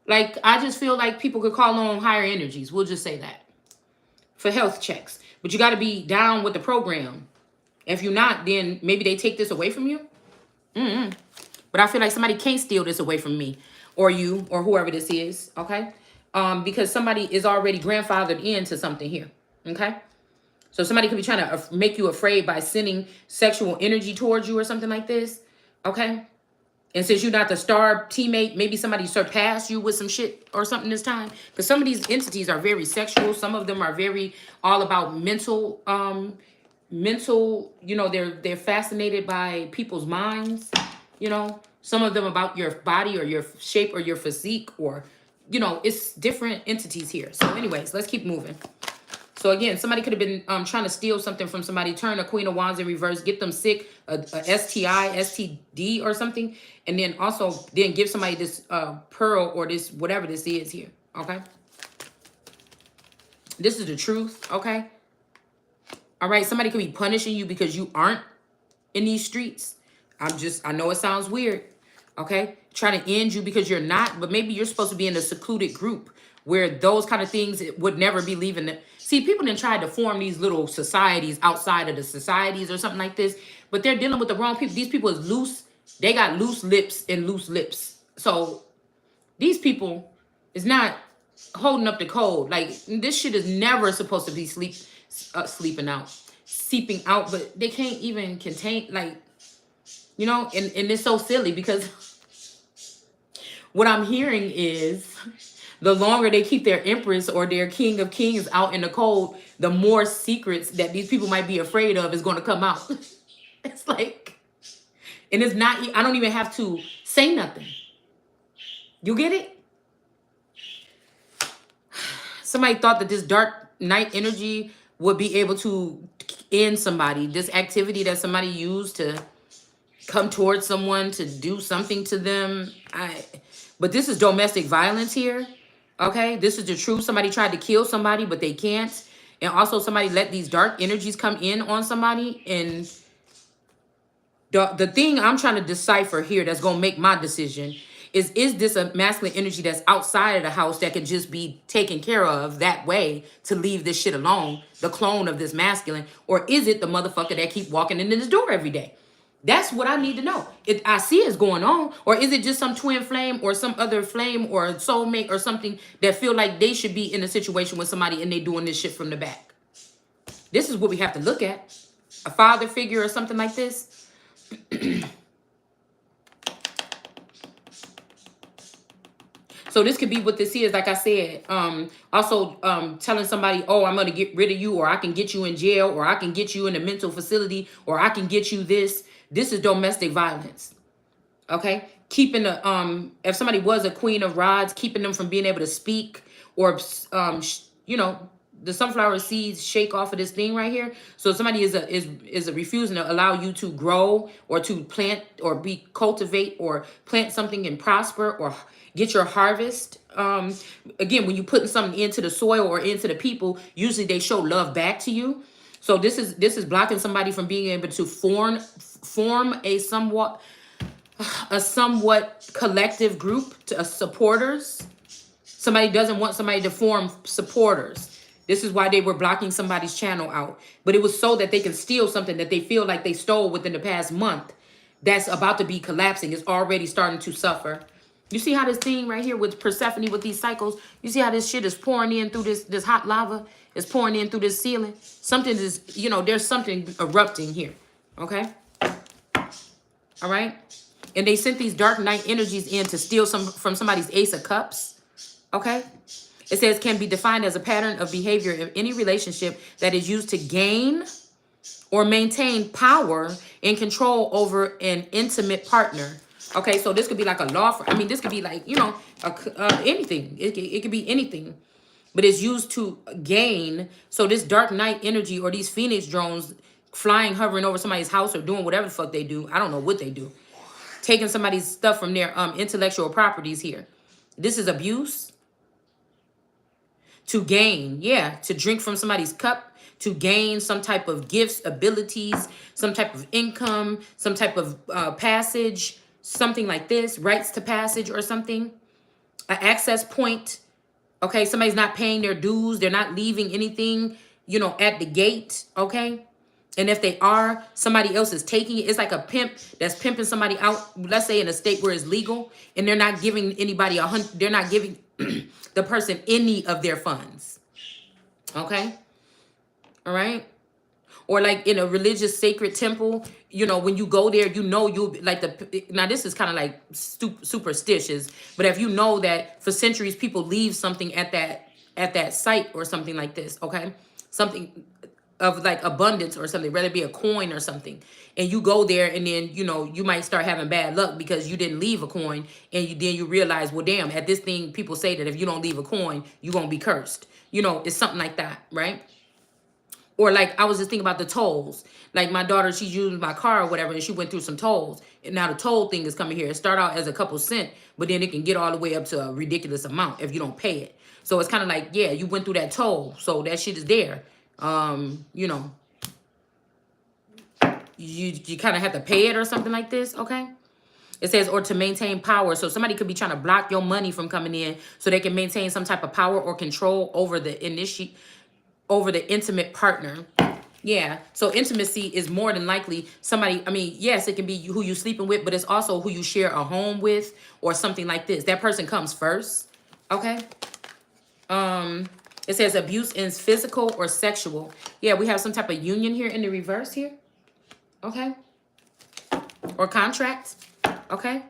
Like, I just feel like people could call on higher energies. We'll just say that. For health checks. But you got to be down with the program. If you're not, then maybe they take this away from you. But I feel like somebody can't steal this away from me or you or whoever this is, okay? Because somebody is already grandfathered into something here, okay? So somebody could be trying to make you afraid by sending sexual energy towards you or something like this, okay? And since you're not the star teammate, maybe somebody surpassed you with some shit or something this time. Because some of these entities are very sexual. Some of them are very all about mental, you know, they're fascinated by people's minds, you know. Some of them about your body or your shape or your physique, or, you know, it's different entities here. So anyways, let's keep moving. So again, somebody could have been trying to steal something from somebody, turn a Queen of Wands in reverse, get them sick, a STI, STD or something, and then also then give somebody this pearl or this whatever this is here, okay? This is the truth, okay? All right, somebody could be punishing you because you aren't in these streets. I know it sounds weird, okay? Trying to end you because you're not, but maybe you're supposed to be in a secluded group where those kind of things would never be leaving them. See, people didn't try to form these little societies outside of the societies or something like this, but they're dealing with the wrong people. These people is loose. They got loose lips and loose lips. So these people is not holding up the code. Like, this shit is never supposed to be seeping out, but they can't even contain, like, you know, and it's so silly because what I'm hearing is the longer they keep their empress or their king of kings out in the cold, the more secrets that these people might be afraid of is going to come out. It's like, and it's not, I don't even have to say nothing. You get it? Somebody thought that this dark night energy would be able to end somebody. This activity that somebody used to come towards someone to do something to them. But this is domestic violence here. Okay, this is the truth. Somebody tried to kill somebody, but they can't. And also somebody let these dark energies come in on somebody. And the thing I'm trying to decipher here that's going to make my decision is this a masculine energy that's outside of the house that can just be taken care of that way to leave this shit alone, the clone of this masculine? Or is it the motherfucker that keep walking in this door every day? That's what I need to know. If I see it's going on, or is it just some twin flame or some other flame or a soulmate or something that feel like they should be in a situation with somebody and they doing this shit from the back? This is what we have to look at. A father figure or something like this. So this could be what this is, like I said. Also telling somebody, oh, I'm going to get rid of you, or I can get you in jail, or I can get you in a mental facility, or I can get you this. This is domestic violence. Okay? Keeping the, if somebody was a queen of rods, keeping them from being able to speak, or, you know, the sunflower seeds shake off of this thing right here. So somebody is refusing to allow you to grow or to plant or cultivate or plant something and prosper or get your harvest. Again, when you putting something into the soil or into the people, usually they show love back to you. So this is blocking somebody from being able to form a somewhat collective group to supporters. Somebody doesn't want somebody to form supporters. This is why they were blocking somebody's channel out. But it was so that they can steal something that they feel like they stole within the past month that's about to be collapsing. It's already starting to suffer. You see how this thing right here with Persephone with these cycles, you see how this shit is pouring in through this hot lava? It's pouring in through this ceiling. Something is, you know, there's something erupting here. Okay? All right? And they sent these dark night energies in to steal some from somebody's Ace of Cups. Okay? It says can be defined as a pattern of behavior in any relationship that is used to gain or maintain power and control over an intimate partner. Okay, so this could be like a law firm. I mean, this could be like, you know, anything. It could be anything. But it's used to gain. So this dark night energy or these Phoenix drones flying, hovering over somebody's house or doing whatever the fuck they do. I don't know what they do. Taking somebody's stuff from their intellectual properties here. This is abuse. To gain, yeah, to drink from somebody's cup, to gain some type of gifts, abilities, some type of income, some type of passage, something like this, rights to passage or something, an access point. Okay, somebody's not paying their dues. They're not leaving anything, you know, at the gate. Okay. And if they are, somebody else is taking it. It's like a pimp that's pimping somebody out, let's say in a state where it's legal, and they're not giving anybody they're not giving the person any of their funds. Okay? All right? Or like in a religious sacred temple, you know, when you go there, you know, you'll like now this is kind of like superstitious, but if you know that for centuries people leave something at that site or something like this, okay? Something of like abundance or something, whether it be a coin or something, and you go there and then, you know, you might start having bad luck because you didn't leave a coin, and then you realize, well, damn, at this thing, people say that if you don't leave a coin, you're going to be cursed. You know, it's something like that, right? Or like, I was just thinking about the tolls. Like my daughter, she's using my car or whatever, and she went through some tolls. And now the toll thing is coming here. It start out as a couple cents, but then it can get all the way up to a ridiculous amount if you don't pay it. So it's kind of like, yeah, you went through that toll, so that shit is there. You know, you kind of have to pay it or something like this, okay? It says, or to maintain power. So somebody could be trying to block your money from coming in so they can maintain some type of power or control over the intimate partner. Yeah, so intimacy is more than likely somebody, I mean, yes, it can be who you sleeping with, but it's also who you share a home with or something like this. That person comes first, okay? It says abuse is physical or sexual. Yeah, we have some type of union here in the reverse here. Okay. Or contract. Okay.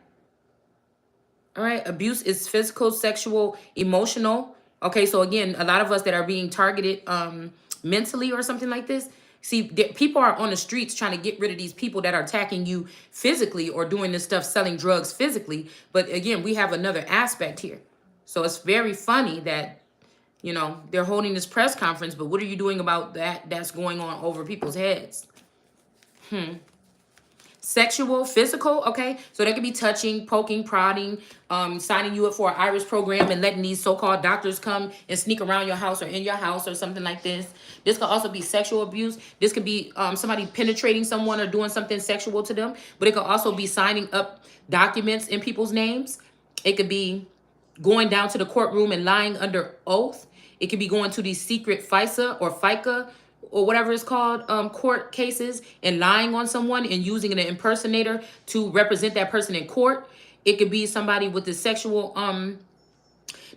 All right. Abuse is physical, sexual, emotional. Okay. So again, a lot of us that are being targeted mentally or something like this. See, people are on the streets trying to get rid of these people that are attacking you physically or doing this stuff, selling drugs physically. But again, we have another aspect here. So it's very funny that, you know, they're holding this press conference, but what are you doing about that? That's going on over people's heads. Sexual, physical, okay? So that could be touching, poking, prodding, signing you up for an Iris program and letting these so-called doctors come and sneak around your house or in your house or something like this. This could also be sexual abuse. This could be somebody penetrating someone or doing something sexual to them. But it could also be signing up documents in people's names. It could be going down to the courtroom and lying under oath. It could be going to these secret FISA or FICA or whatever it's called, court cases and lying on someone and using an impersonator to represent that person in court. It could be somebody with the sexual,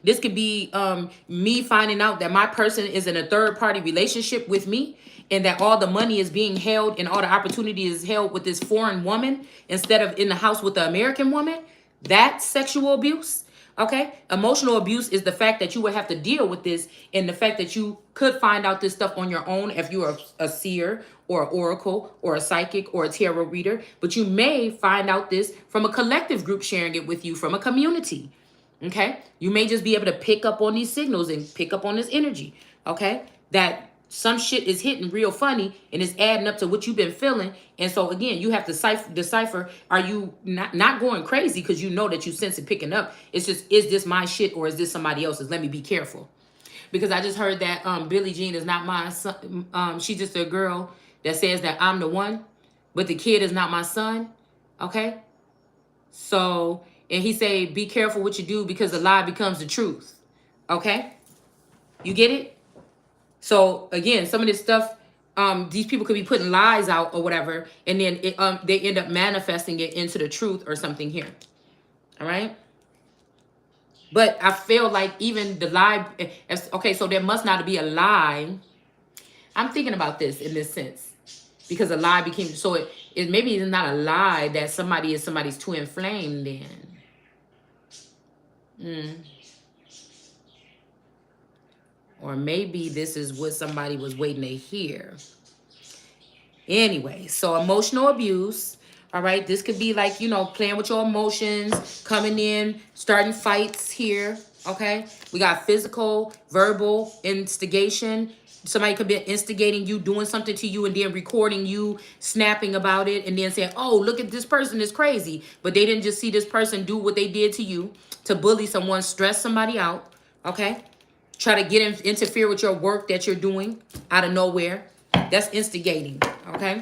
this could be me finding out that my person is in a third party relationship with me and that all the money is being held and all the opportunity is held with this foreign woman instead of in the house with the American woman. That's sexual abuse. Okay, emotional abuse is the fact that you would have to deal with this and the fact that you could find out this stuff on your own if you're a seer or an oracle or a psychic or a tarot reader. But you may find out this from a collective group sharing it with you from a community. Okay, you may just be able to pick up on these signals and pick up on this energy. Okay, that some shit is hitting real funny and it's adding up to what you've been feeling. And so again, you have to decipher, are you not going crazy because you know that you sense it picking up? It's just, is this my shit or is this somebody else's? Let me be careful. Because I just heard that Billie Jean is not my son. She's just a girl that says that I'm the one, but the kid is not my son. Okay? So, and he say, be careful what you do because the lie becomes the truth. Okay? You get it? So again, some of this stuff, these people could be putting lies out or whatever, and then they end up manifesting it into the truth or something here. All right. But I feel like even the lie, okay, so there must not be a lie. I'm thinking about this in this sense. Because a lie became, so it maybe it's not a lie that somebody's too inflamed then. Or maybe this is what somebody was waiting to hear. Anyway, so emotional abuse. All right, this could be like, you know, playing with your emotions, coming in, starting fights here. Okay, we got physical, verbal instigation. Somebody could be instigating you, doing something to you, and then recording you, snapping about it, and then saying, oh, look at this person is crazy. But they didn't just see this person do what they did to you, to bully someone, stress somebody out. Okay, try to interfere with your work that you're doing out of nowhere. That's instigating. Okay,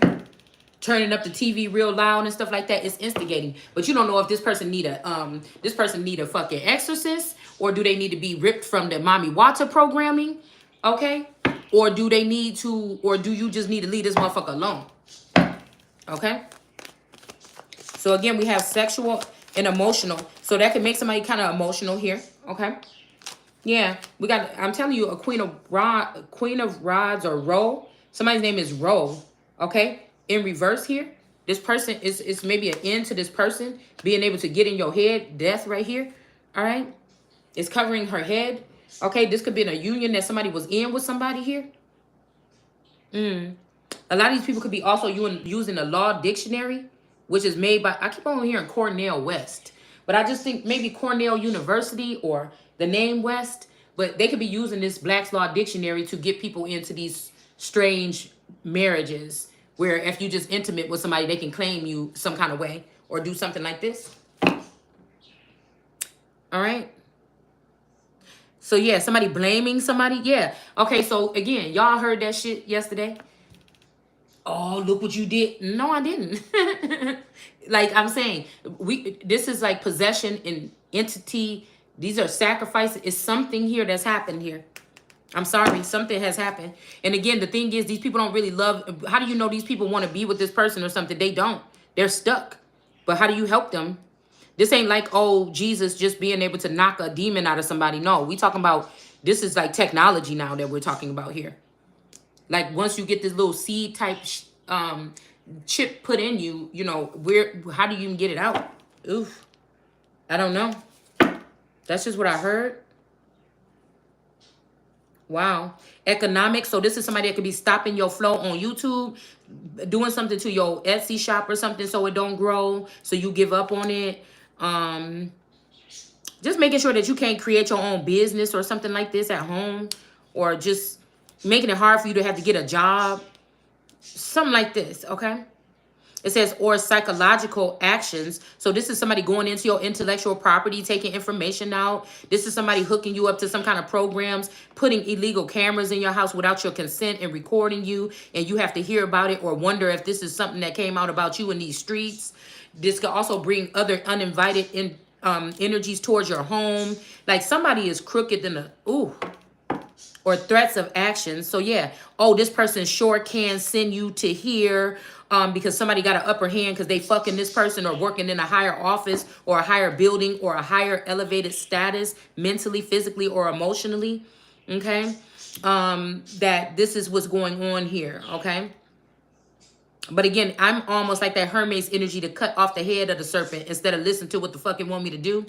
turning up the TV real loud and stuff like that is instigating. But you don't know if this person need a fucking exorcist, or do they need to be ripped from the mommy water programming? Okay, or do you just need to leave this motherfucker alone? Okay. So again, we have sexual and emotional. So that can make somebody kind of emotional here. Okay. Yeah, we got. I'm telling you, a queen of rods or Ro. Somebody's name is Ro. Okay, in reverse here, this person is maybe an end to this person being able to get in your head. Death right here. All right, it's covering her head. Okay, this could be in a union that somebody was in with somebody here. A lot of these people could be also using a law dictionary, which is made by, I keep on hearing Cornell West, but I just think maybe Cornell University or the name West, but they could be using this Black's Law Dictionary to get people into these strange marriages where if you just intimate with somebody, they can claim you some kind of way or do something like this. All right. So yeah, somebody blaming somebody. Yeah. Okay, so again, y'all heard that shit yesterday. Oh, look what you did. No, I didn't. Like I'm saying, this is like possession and entity. These are sacrifices. It's something here that's happened here. I'm sorry, something has happened. And again, the thing is, these people don't really love. How do you know these people want to be with this person or something? They don't. They're stuck. But how do you help them? This ain't like, oh, Jesus just being able to knock a demon out of somebody. No, we talking about, this is like technology now that we're talking about here. Like once you get this little seed type chip put in you, you know, how do you even get it out? Oof. I don't know. That's just what I heard. Wow. Economics. So this is somebody that could be stopping your flow on YouTube, doing something to your Etsy shop or something so it don't grow, so you give up on it. Just making sure that you can't create your own business or something like this at home, or just making it hard for you to have to get a job. Something like this, okay? It says, or psychological actions. So this is somebody going into your intellectual property, taking information out. This is somebody hooking you up to some kind of programs, putting illegal cameras in your house without your consent and recording you. And you have to hear about it or wonder if this is something that came out about you in these streets. This could also bring other uninvited energies towards your home. Like somebody is crooked than a, ooh. Or threats of action. So yeah, oh, this person sure can send you to here because somebody got an upper hand because they fucking this person or working in a higher office or a higher building or a higher elevated status mentally, physically, or emotionally. Okay, that this is what's going on here. Okay. But again, I'm almost like that Hermes energy to cut off the head of the serpent instead of listen to what the fuck it want me to do.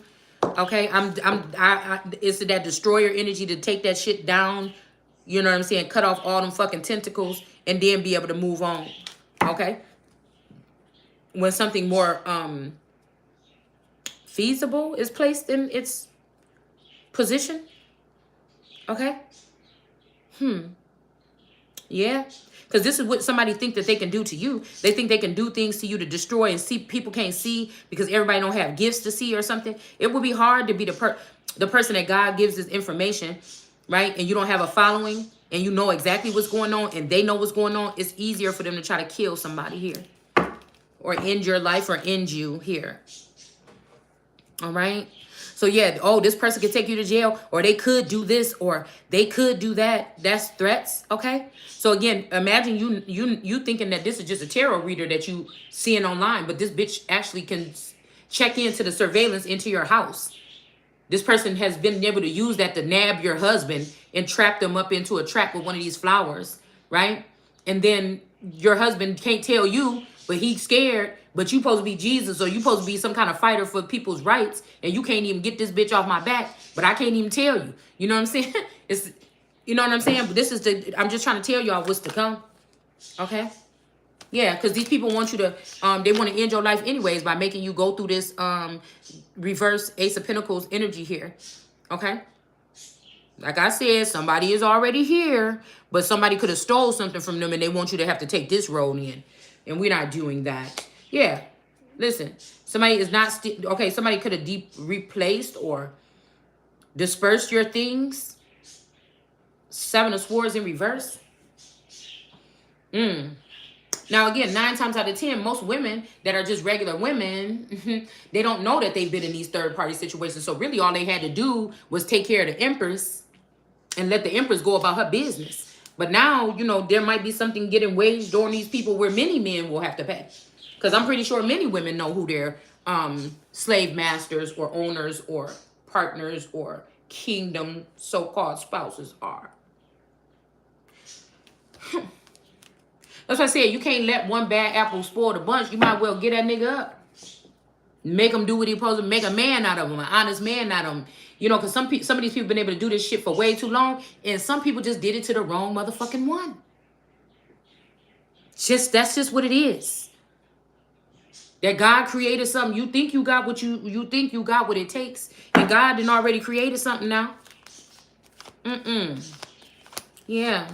Okay, it's that destroyer energy to take that shit down. You know what I'm saying? Cut off all them fucking tentacles and then be able to move on. Okay. When something more feasible is placed in its position. Okay. Yeah. Because this is what somebody think that they can do to you. They think they can do things to you to destroy and see. People can't see because everybody don't have gifts to see or something. It would be hard to be the person that God gives this information, right? And you don't have a following and you know exactly what's going on and they know what's going on. It's easier for them to try to kill somebody here or end your life or end you here. All right. So yeah, oh, this person could take you to jail, or they could do this, or they could do that. That's threats. Okay. So again, imagine you thinking that this is just a tarot reader that you seeing online, but this bitch actually can check into the surveillance into your house. This person has been able to use that to nab your husband and trap them up into a trap with one of these flowers, right? And then your husband can't tell you, but he's scared, but you supposed to be Jesus, or you supposed to be some kind of fighter for people's rights, and you can't even get this bitch off my back, but I can't even tell you. You know what I'm saying? It's, you know what I'm saying? But this is I'm just trying to tell y'all what's to come. Okay? Yeah, because these people want you to, they want to end your life anyways by making you go through this reverse Ace of Pentacles energy here. Okay? Like I said, somebody is already here, but somebody could have stole something from them and they want you to have to take this road in. And we're not doing that. Yeah. Listen, somebody is not, okay, somebody could have replaced or dispersed your things. Seven of Swords in reverse. Now, again, 9 times out of 10, most women that are just regular women, they don't know that they've been in these third-party situations. So really all they had to do was take care of the Empress and let the Empress go about her business. But now, you know, there might be something getting waged on these people where many men will have to pay. Because I'm pretty sure many women know who their slave masters or owners or partners or kingdom so-called spouses are. That's why I said you can't let one bad apple spoil the bunch. You might well get that nigga up. Make him do what he's supposed to, make a man out of him, an honest man out of him. You know, because some of these people been able to do this shit for way too long, and some people just did it to the wrong motherfucking one. That's just what it is. That God created something. You think you got what you think you got what it takes, and God done already created something now. Yeah.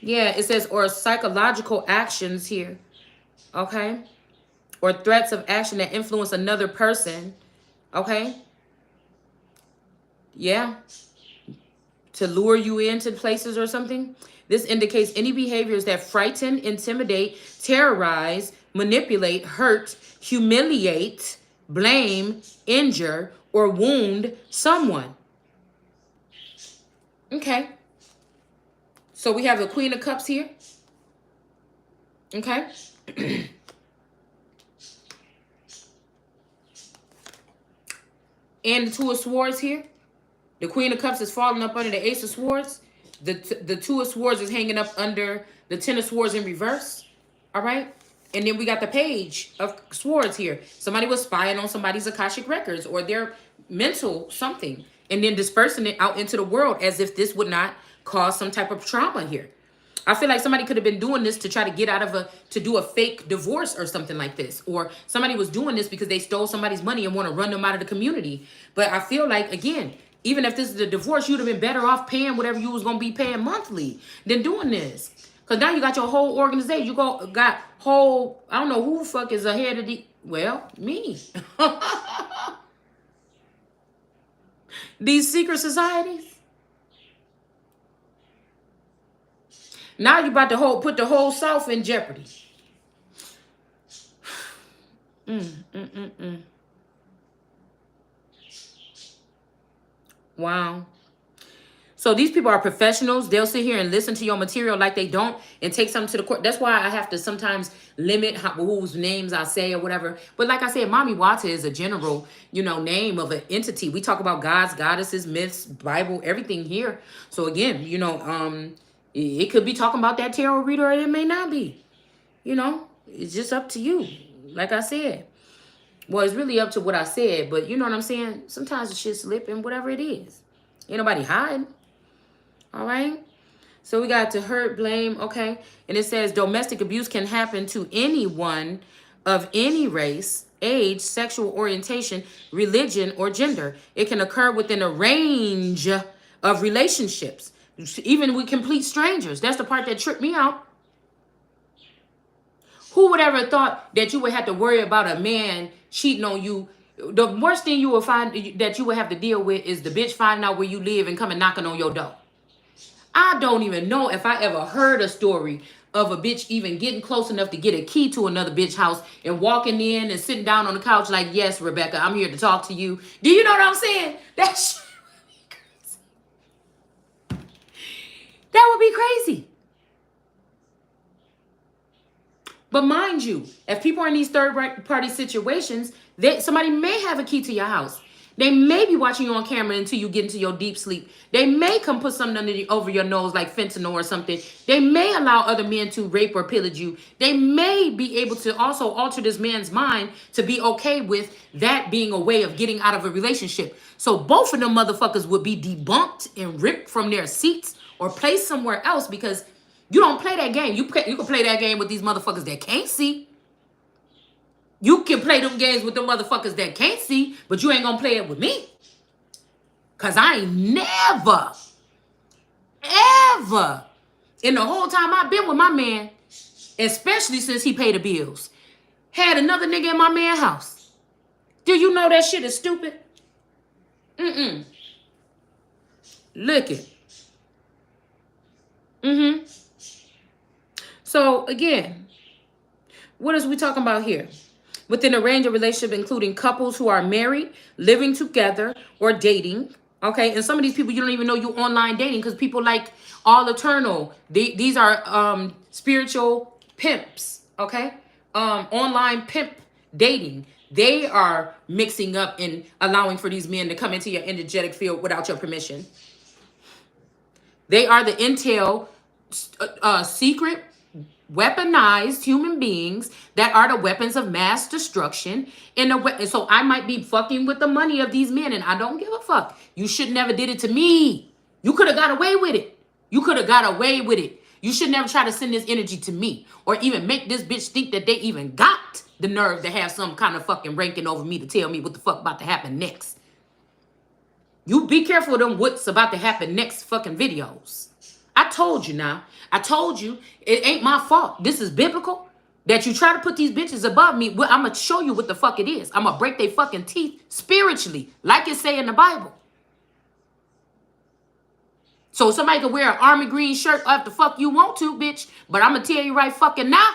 Yeah, it says, or psychological actions here. Okay? Or threats of action that influence another person. Okay? Yeah. To lure you into places or something. This indicates any behaviors that frighten, intimidate, terrorize, manipulate, hurt, humiliate, blame, injure, or wound someone. Okay. So we have the Queen of Cups here. Okay. And the Two of Swords here. The Queen of Cups is falling up under the Ace of Swords. The Two of Swords is hanging up under the Ten of Swords in reverse. All right. And then we got the Page of Swords here. Somebody was spying on somebody's Akashic records or their mental something. And then dispersing it out into the world as if this would not cause some type of trauma here. I feel like somebody could have been doing this to try to get out of to do a fake divorce or something like this. Or somebody was doing this because they stole somebody's money and want to run them out of the community. But I feel like, again, even if this is a divorce, you'd have been better off paying whatever you was going to be paying monthly than doing this. Because now you got your whole organization. You got whole, I don't know who the fuck is ahead of the, well, me. These secret societies. Now you about to put the whole South in jeopardy. Wow. So these people are professionals. They'll sit here and listen to your material like they don't and take something to the court. That's why I have to sometimes limit whose names I say or whatever. But like I said, Mommy Wata is a general, name of an entity. We talk about gods, goddesses, myths, Bible, everything here. So again, it could be talking about that tarot reader or it may not be. It's just up to you. Like I said. Well, it's really up to what I said, but you know what I'm saying? Sometimes the shit slip and whatever it is. Ain't nobody hiding. All right? So we got to hurt, blame, okay? And it says domestic abuse can happen to anyone of any race, age, sexual orientation, religion, or gender. It can occur within a range of relationships, even with complete strangers. That's the part that tripped me out. Who would ever thought that you would have to worry about a man cheating on you? The worst thing you will find that you would have to deal with is the bitch finding out where you live and coming knocking on your door. I don't even know if I ever heard a story of a bitch even getting close enough to get a key to another bitch house and walking in and sitting down on the couch like, yes, Rebecca, I'm here to talk to you. Do you know what I'm saying? That would be crazy. But mind you, if people are in these third-party situations, somebody may have a key to your house. They may be watching you on camera until you get into your deep sleep. They may come put something over your nose like fentanyl or something. They may allow other men to rape or pillage you. They may be able to also alter this man's mind to be okay with that being a way of getting out of a relationship. So both of them motherfuckers would be debunked and ripped from their seats or placed somewhere else, because you don't play that game. You can play that game with these motherfuckers that can't see. You can play them games with them motherfuckers that can't see, but you ain't gonna play it with me. Cause I ain't never, ever, in the whole time I've been with my man, especially since he paid the bills, had another nigga in my man's house. Do you know that shit is stupid? Look it. So again, what is we talking about here? Within a range of relationship, including couples who are married, living together, or dating. Okay, and some of these people you don't even know you online dating, because people like All Eternal. These are spiritual pimps. Okay, online pimp dating. They are mixing up and allowing for these men to come into your energetic field without your permission. They are the intel, secret, weaponized human beings that are the weapons of mass destruction. So I might be fucking with the money of these men, and I don't give a fuck. You should never did it to me. You could have got away with it. You could have got away with it. You should never try to send this energy to me, or even make this bitch think that they even got the nerve to have some kind of fucking ranking over me to tell me what the fuck about to happen next. You be careful of them what's about to happen next fucking videos. I told you now. I told you it ain't my fault. This is biblical. That you try to put these bitches above me. Well, I'm going to show you what the fuck it is. I'm going to break their fucking teeth spiritually, like it say in the Bible. So somebody can wear an army green shirt if the fuck you want to, bitch. But I'm going to tell you right fucking now.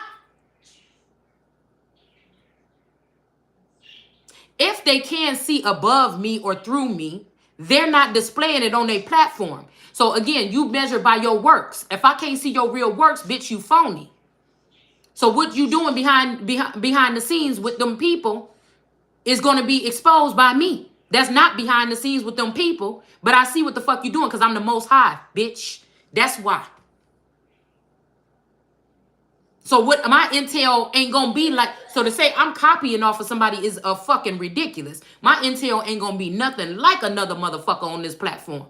If they can see above me or through me, they're not displaying it on their platform. So again, you measure by your works. If I can't see your real works, bitch, you phony. So what you doing behind the scenes with them people is going to be exposed by me. That's not behind the scenes with them people, but I see what the fuck you doing because I'm the most high, bitch. That's why. So what my intel ain't gonna be like. So to say I'm copying off of somebody is a fucking ridiculous. My intel ain't gonna be nothing like another motherfucker on this platform.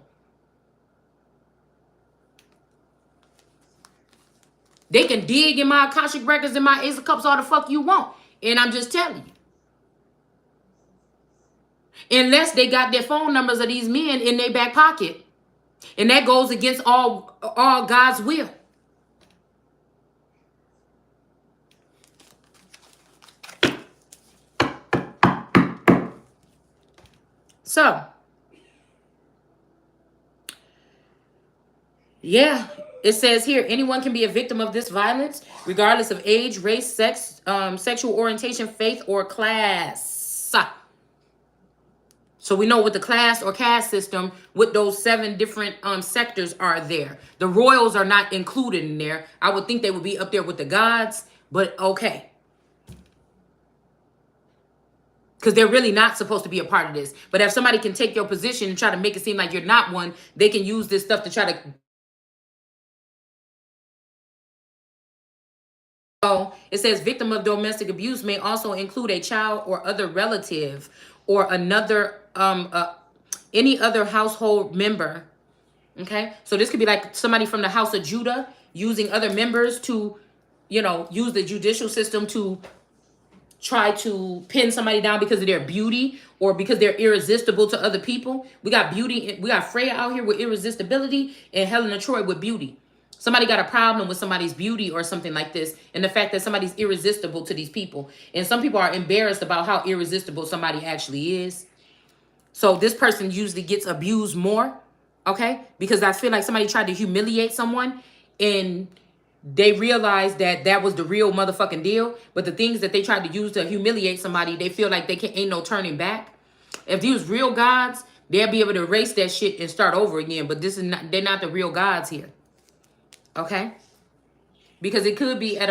They can dig in my Akashic records and my Ace of Cups all the fuck you want. And I'm just telling you. Unless they got their phone numbers of these men in their back pocket. And that goes against all God's will. So, yeah, it says here, anyone can be a victim of this violence, regardless of age, race, sex, sexual orientation, faith, or class. So we know what the class or caste system with those 7 different sectors are there. The royals are not included in there. I would think they would be up there with the gods, but okay. Because they're really not supposed to be a part of this. But if somebody can take your position and try to make it seem like you're not one, they can use this stuff to try to... So it says victim of domestic abuse may also include a child or other relative or another, any other household member. Okay. So this could be like somebody from the house of Judah using other members to, you know, use the judicial system to try to pin somebody down because of their beauty or because they're irresistible to other people. We got beauty. We got Freya out here with irresistibility and Helen of Troy with beauty. Somebody got a problem with somebody's beauty or something like this. And the fact that somebody's irresistible to these people. And some people are embarrassed about how irresistible somebody actually is. So this person usually gets abused more. Okay. Because I feel like somebody tried to humiliate someone and they realized that that was the real motherfucking deal. But the things that they tried to use to humiliate somebody, they feel like ain't no turning back. If these was real gods, they'll be able to erase that shit and start over again. But this is not, they're not the real gods here. Okay? Because it could be at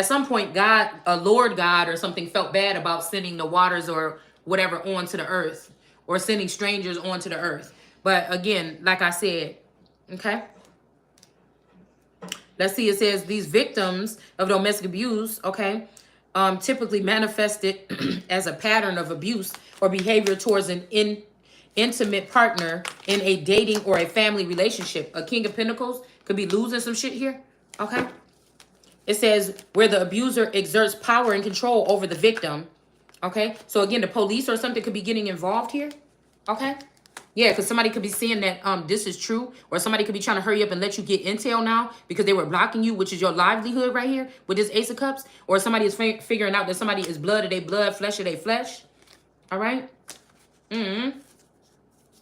some point, a Lord God or something felt bad about sending the waters or whatever onto the earth. or sending strangers onto the earth. But again, like I said, okay. Let's see, it says these victims of domestic abuse, okay, typically manifested as a pattern of abuse or behavior towards an intimate partner in a dating or a family relationship. A King of Pentacles could be losing some shit here, okay? It says where the abuser exerts power and control over the victim, okay? So again, the police or something could be getting involved here, okay? Yeah, because somebody could be saying that this is true, or somebody could be trying to hurry up and let you get intel now because they were blocking you, which is your livelihood right here with this Ace of Cups, or somebody is figuring out that somebody is blood of their blood, flesh of their flesh. All right?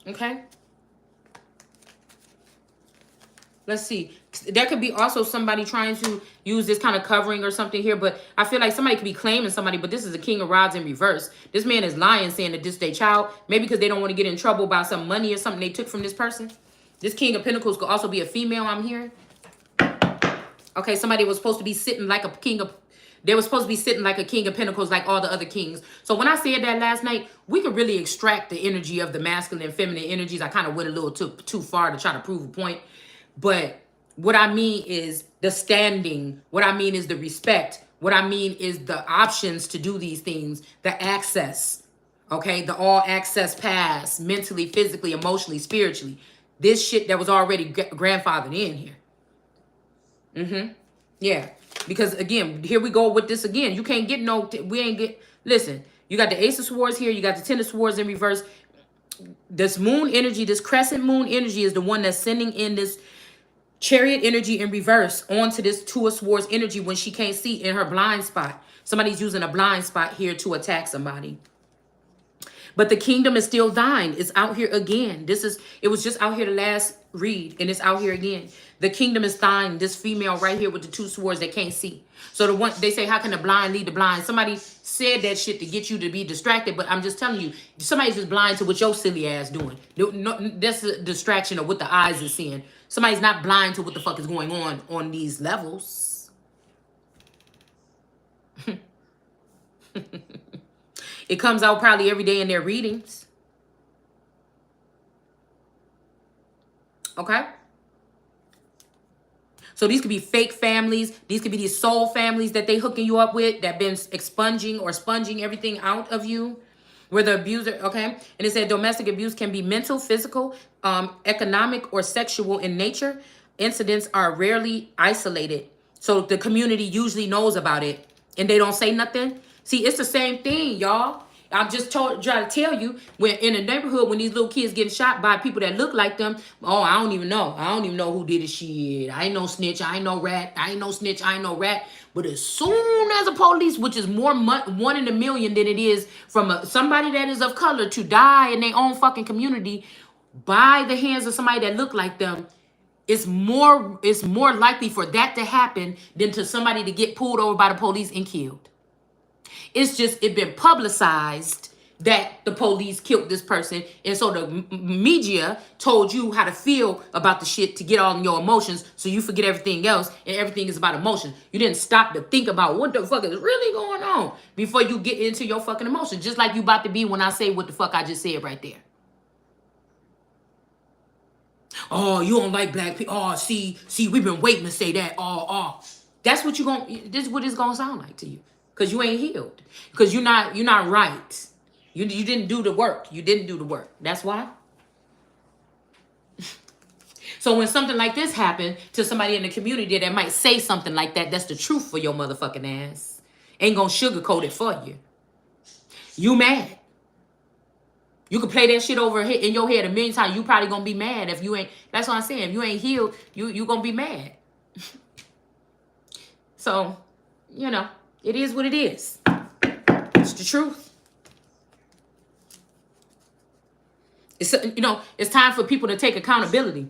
Okay. Let's see. There could be also somebody trying to use this kind of covering or something here, but I feel like somebody could be claiming somebody, but this is a King of Rods in reverse. This man is lying, saying that this is their child, maybe because they don't want to get in trouble about some money or something they took from this person. This King of Pentacles could also be a female, I'm hearing. Okay, somebody was supposed to be sitting like a king of... They were supposed to be sitting like a King of Pentacles like all the other kings. So when I said that last night, we could really extract the energy of the masculine and feminine energies. I kind of went a little too far to try to prove a point. But what I mean is the standing. What I mean is the respect. What I mean is the options to do these things. The access. Okay? The all access pass. Mentally, physically, emotionally, spiritually. This shit that was already grandfathered in here. Yeah. Because again, here we go with this again. You can't get no... We ain't get... Listen. You got the Ace of Swords here. You got the Ten of Swords in reverse. This moon energy, this crescent moon energy is the one that's sending in this Chariot energy in reverse onto this Two of Swords energy when she can't see in her blind spot. Somebody's using a blind spot here to attack somebody. But the kingdom is still thine. It's out here again. It was just out here the last read, and it's out here again. The kingdom is thine. This female right here with the two swords that can't see. So the one they say, how can the blind lead the blind? Somebody said that shit to get you to be distracted, but I'm just telling you, somebody's just blind to what your silly ass doing. No, that's a distraction of what the eyes is seeing. Somebody's not blind to what the fuck is going on these levels. It comes out probably every day in their readings. Okay? So these could be fake families. These could be these soul families that they hooking you up with that been expunging or sponging everything out of you. Where the abuser, okay? And it said domestic abuse can be mental, physical, economic, or sexual in nature. Incidents are rarely isolated. So the community usually knows about it and they don't say nothing. See, it's the same thing, y'all. I'm just trying to tell you, when in the neighborhood, when these little kids getting shot by people that look like them, oh, I don't even know. I don't even know who did this shit. I ain't no snitch. I ain't no rat. I ain't no snitch. I ain't no rat. But as soon as a police, which is more one in a million than it is from somebody that is of color to die in their own fucking community by the hands of somebody that look like them, it's more likely for that to happen than to somebody to get pulled over by the police and killed. It's just, it been publicized that the police killed this person. And so the media told you how to feel about the shit to get all in your emotions. So you forget everything else and everything is about emotion. You didn't stop to think about what the fuck is really going on before you get into your fucking emotions. Just like you about to be when I say what the fuck I just said right there. Oh, you don't like black people. Oh, see, we've been waiting to say that. Oh. That's what this is what it's gonna sound like to you. Because you ain't healed. Because you're not right. You didn't do the work. You didn't do the work. That's why. So when something like this happened to somebody in the community that might say something like that, that's the truth for your motherfucking ass. Ain't gonna sugarcoat it for you. You mad. You can play that shit over in your head a million times. You probably gonna be mad if you ain't. That's what I'm saying. If you ain't healed, you gonna be mad. So, it is what it is. It's the truth. It's time for people to take accountability.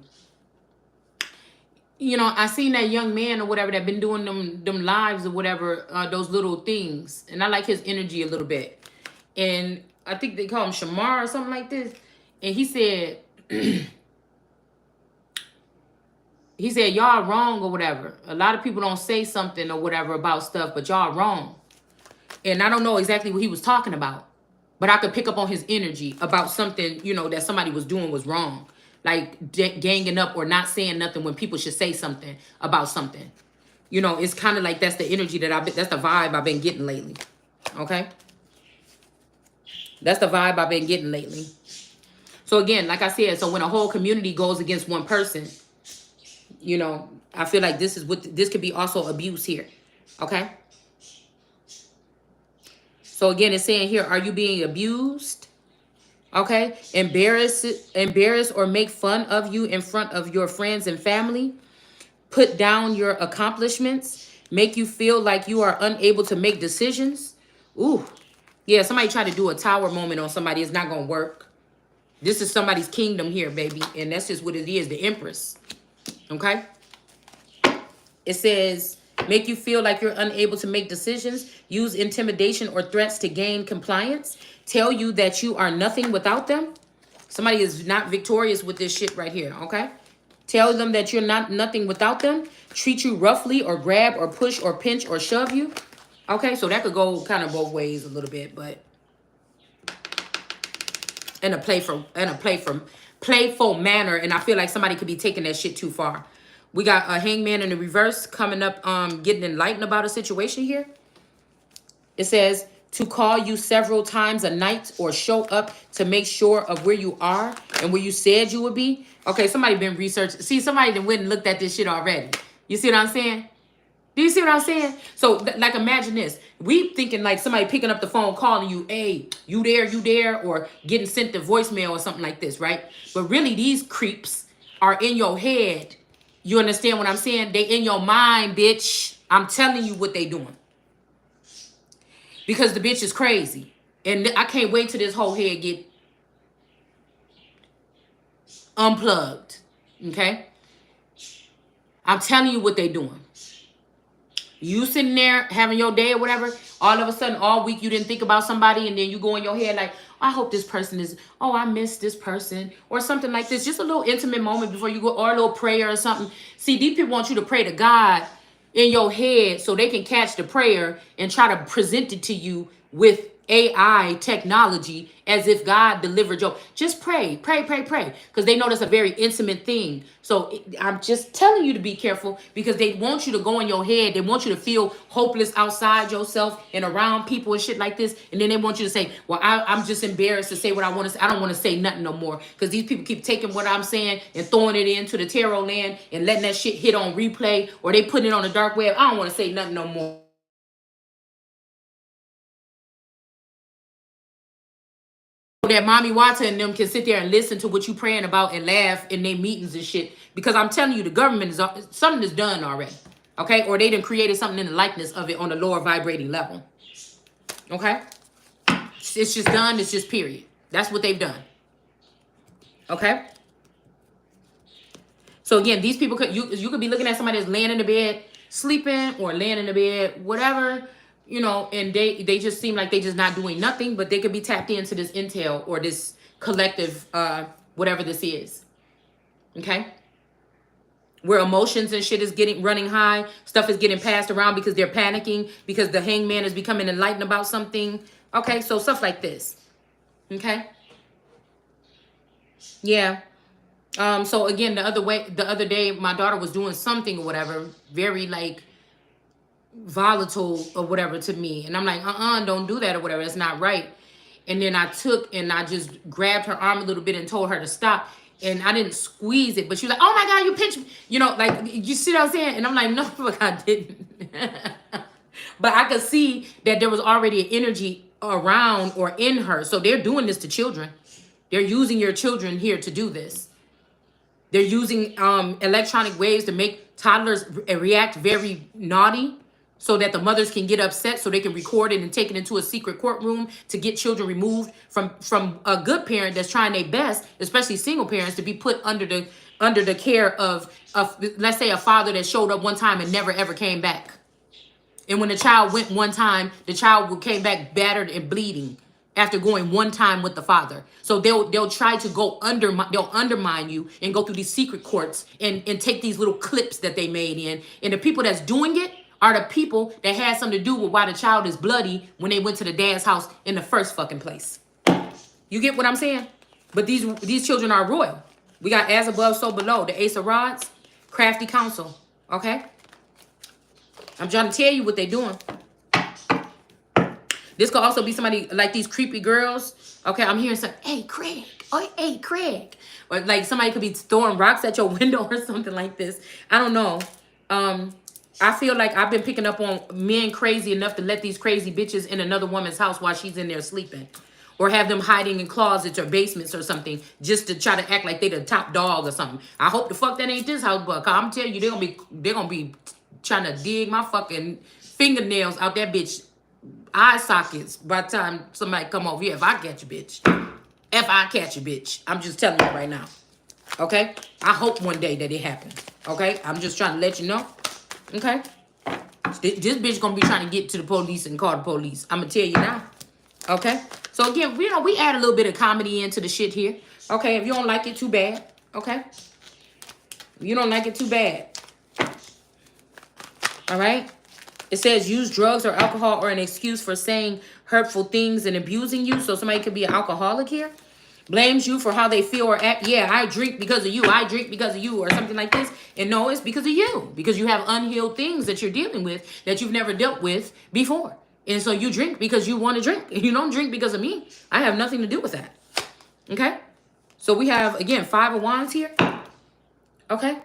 I seen that young man or whatever that been doing them lives or whatever, those little things. And I like his energy a little bit. And I think they call him Shamar or something like this. And he said, y'all wrong or whatever. A lot of people don't say something or whatever about stuff, but y'all wrong. And I don't know exactly what he was talking about. but I could pick up on his energy about something, you know, that somebody was doing was wrong. Like ganging up or not saying nothing when people should say something about something. You know, it's kind of like that's the energy that that's the vibe I've been getting lately. Okay? That's the vibe I've been getting lately. So again, like I said, so when a whole community goes against one person, you know, I feel like this is what this could be also abuse here. Okay? So again, it's saying here, are you being abused? Okay? Embarrass or make fun of you in front of your friends and family? Put down your accomplishments? Make you feel like you are unable to make decisions? Ooh. Yeah, somebody try to do a tower moment on somebody. It's not going to work. This is somebody's kingdom here, baby. And that's just what it is, the Empress. Okay? It says, make you feel like you're unable to make decisions. Use intimidation or threats to gain compliance. Tell you that you are nothing without them. Somebody is not victorious with this shit right here, okay? Tell them that you're not nothing without them. Treat you roughly or grab or push or pinch or shove you. Okay, so that could go kind of both ways a little bit, but in a playful manner, and I feel like somebody could be taking that shit too far. We got a hangman in the reverse coming up, getting enlightened about a situation here. It says to call you several times a night or show up to make sure of where you are and where you said you would be. Okay, somebody been researching. See, somebody that went and looked at this shit already. You see what I'm saying? Do you see what I'm saying? So, like, imagine this. We thinking like somebody picking up the phone, calling you, hey, you there, or getting sent the voicemail or something like this, right? But really, these creeps are in your head. You understand what I'm saying? They in your mind, bitch. I'm telling you what they doing. Because the bitch is crazy. And I can't wait till this whole head get unplugged. Okay? I'm telling you what they doing. You sitting there having your day or whatever, all of a sudden all week you didn't think about somebody, and then you go in your head like, I hope this person is, oh, I miss this person, or something like this. Just a little intimate moment before you go, or a little prayer or something. See, these people want you to pray to God in your head so they can catch the prayer and try to present it to you with AI technology as if God delivered your. Just pray. Because they know that's a very intimate thing. So I'm just telling you to be careful, because they want you to go in your head. They want you to feel hopeless outside yourself and around people and shit like this. And then they want you to say, well, I'm just embarrassed to say what I want to say. I don't want to say nothing no more. Because these people keep taking what I'm saying and throwing it into the tarot land and letting that shit hit on replay, or they putting it on the dark web. I don't want to say nothing no more. That Mommy Watson and them can sit there and listen to what you praying about and laugh in their meetings and shit. Because I'm telling you, the government is something is done already. Okay? Or they done created something in the likeness of it on a lower vibrating level. Okay? It's just done. It's just period. That's what they've done. Okay? So again, these people could, you could be looking at somebody that's laying in the bed, sleeping, or laying in the bed, whatever. You know, and they just seem like they just not doing nothing, but they could be tapped into this intel or this collective, whatever this is. Okay? Where emotions and shit is running high, stuff is getting passed around because they're panicking, because the hangman is becoming enlightened about something. Okay, so stuff like this. Okay? Yeah. So again, the other day, my daughter was doing something or whatever, very like volatile or whatever to me, and I'm like, don't do that or whatever, that's not right. And then I took and I just grabbed her arm a little bit and told her to stop, and I didn't squeeze it, but she was like, oh my God, you pinched me, you know, like, you see what I'm saying? And I'm like, no, fuck, I didn't. But I could see that there was already an energy around or in her. So they're doing this to children. They're using your children here to do this. They're using electronic waves to make toddlers react very naughty, so that the mothers can get upset, so they can record it and take it into a secret courtroom to get children removed from a good parent that's trying their best, especially single parents, to be put under the care of let's say a father that showed up one time and never ever came back. And when the child went one time, the child came back battered and bleeding after going one time with the father. So they'll try to go they'll undermine you and go through these secret courts and take these little clips that they made in. And the people that's doing it are the people that had something to do with why the child is bloody when they went to the dad's house in the first fucking place. You get what I'm saying? But these children are royal. We got as above, so below. The Ace of Rods, crafty counsel. Okay? I'm trying to tell you what they're doing. This could also be somebody like these creepy girls. Okay, I'm hearing some, hey, Craig. Oh, hey, Craig. Or like somebody could be throwing rocks at your window or something like this. I don't know. I feel like I've been picking up on men crazy enough to let these crazy bitches in another woman's house while she's in there sleeping. Or have them hiding in closets or basements or something just to try to act like they the top dog or something. I hope the fuck that ain't this house, but I'm telling you, they're gonna be trying to dig my fucking fingernails out that bitch eye sockets by the time somebody come over here. If I catch a bitch. If I catch a bitch. I'm just telling you right now. Okay? I hope one day that it happens. Okay? I'm just trying to let you know. Okay? This bitch gonna be trying to get to the police and call the police. I'm gonna tell you now. Okay? So again, we add a little bit of comedy into the shit here. Okay? If you don't like it, too bad. Okay? If you don't like it, too bad. All right? It says use drugs or alcohol or an excuse for saying hurtful things and abusing you. So somebody could be an alcoholic here. Blames you for how they feel or act. Yeah, I drink because of you. I drink because of you or something like this. And no, it's because of you. Because you have unhealed things that you're dealing with that you've never dealt with before. And so you drink because you want to drink. You don't drink because of me. I have nothing to do with that. Okay? So we have, again, 5 of Wands here. Okay?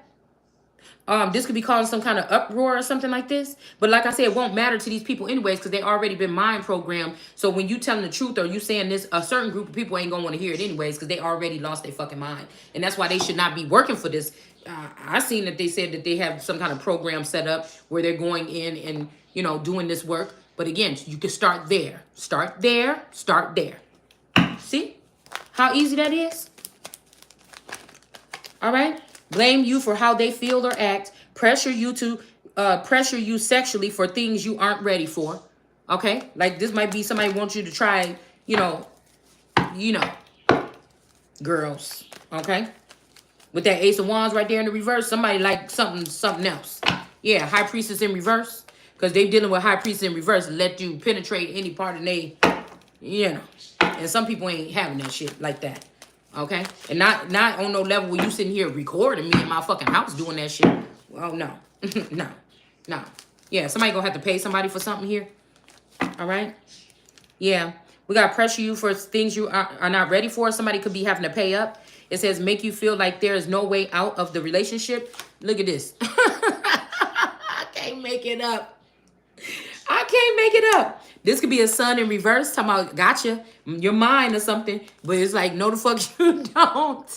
This could be causing some kind of uproar or something like this. But like I said, it won't matter to these people anyways because they already been mind programmed. So when you telling the truth or you saying this, a certain group of people ain't going to want to hear it anyways because they already lost their fucking mind. And that's why they should not be working for this. I seen that they said that they have some kind of program set up where they're going in and, you know, doing this work. But again, you can start there. Start there. Start there. See how easy that is? All right? Blame you for how they feel or act. Pressure you sexually for things you aren't ready for. Okay? Like this might be somebody wants you to try, you know, girls. Okay? With that Ace of Wands right there in the reverse, somebody like something else. Yeah, High Priestess in reverse. Because they dealing with High Priestess in reverse and let you penetrate any part of they, you know. And some people ain't having that shit like that. Okay? And not on no level where you sitting here recording me in my fucking house doing that shit. Well, no. No. Yeah, somebody gonna have to pay somebody for something here. All right? Yeah. We got to pressure you for things you are not ready for. Somebody could be having to pay up. It says make you feel like there is no way out of the relationship. Look at this. I can't make it up. I can't make it up. This could be a sun in reverse. Talking about, gotcha, your mind or something. But it's like, no the fuck you don't.